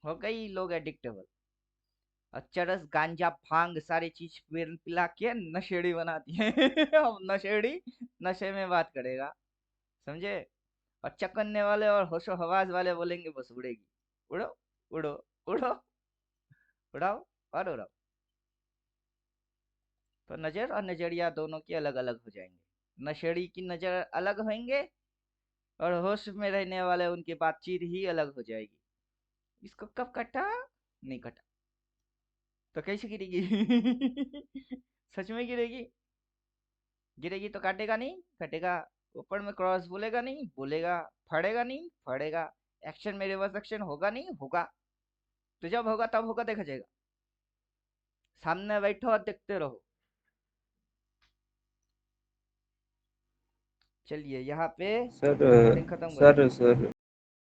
हो गई लोग एडिक्टेबल। और चरस गांजा भांग सारी चीज पिला के नशेड़ी बनाती है। अब नशेड़ी नशे में बात करेगा, समझे? और चकन्ने वाले और होशो हवास वाले बोलेंगे बस उड़ेगी। उड़ो, उड़ो, उड़ो, उड़ाओ और उड़ाओ। तो नजर और नजरिया दोनों की अलग अलग हो जाएंगे। नशेड़ी की नजर अलग होंगे, और होश में रहने वाले उनकी बातचीत ही अलग हो जाएगी। इसको कब काटा? नहीं काटा। तो कैसे गिरेगी? सच में गिरेगी? गिरेगी तो काटेगा नहीं, कटेगा। ऊपर में क्रॉस बोलेगा नहीं, बोलेगा। फड़ेगा नहीं, फड़ेगा। एक्शन में रिवर्स एक्शन होगा नहीं, होगा। तो जब होगा तब होगा, देखा जाएगा। सामने बैठो और देखते रहो। चलिए यहाँ पे सर रिकॉर्डिंग खत्म करते सर हैं। सर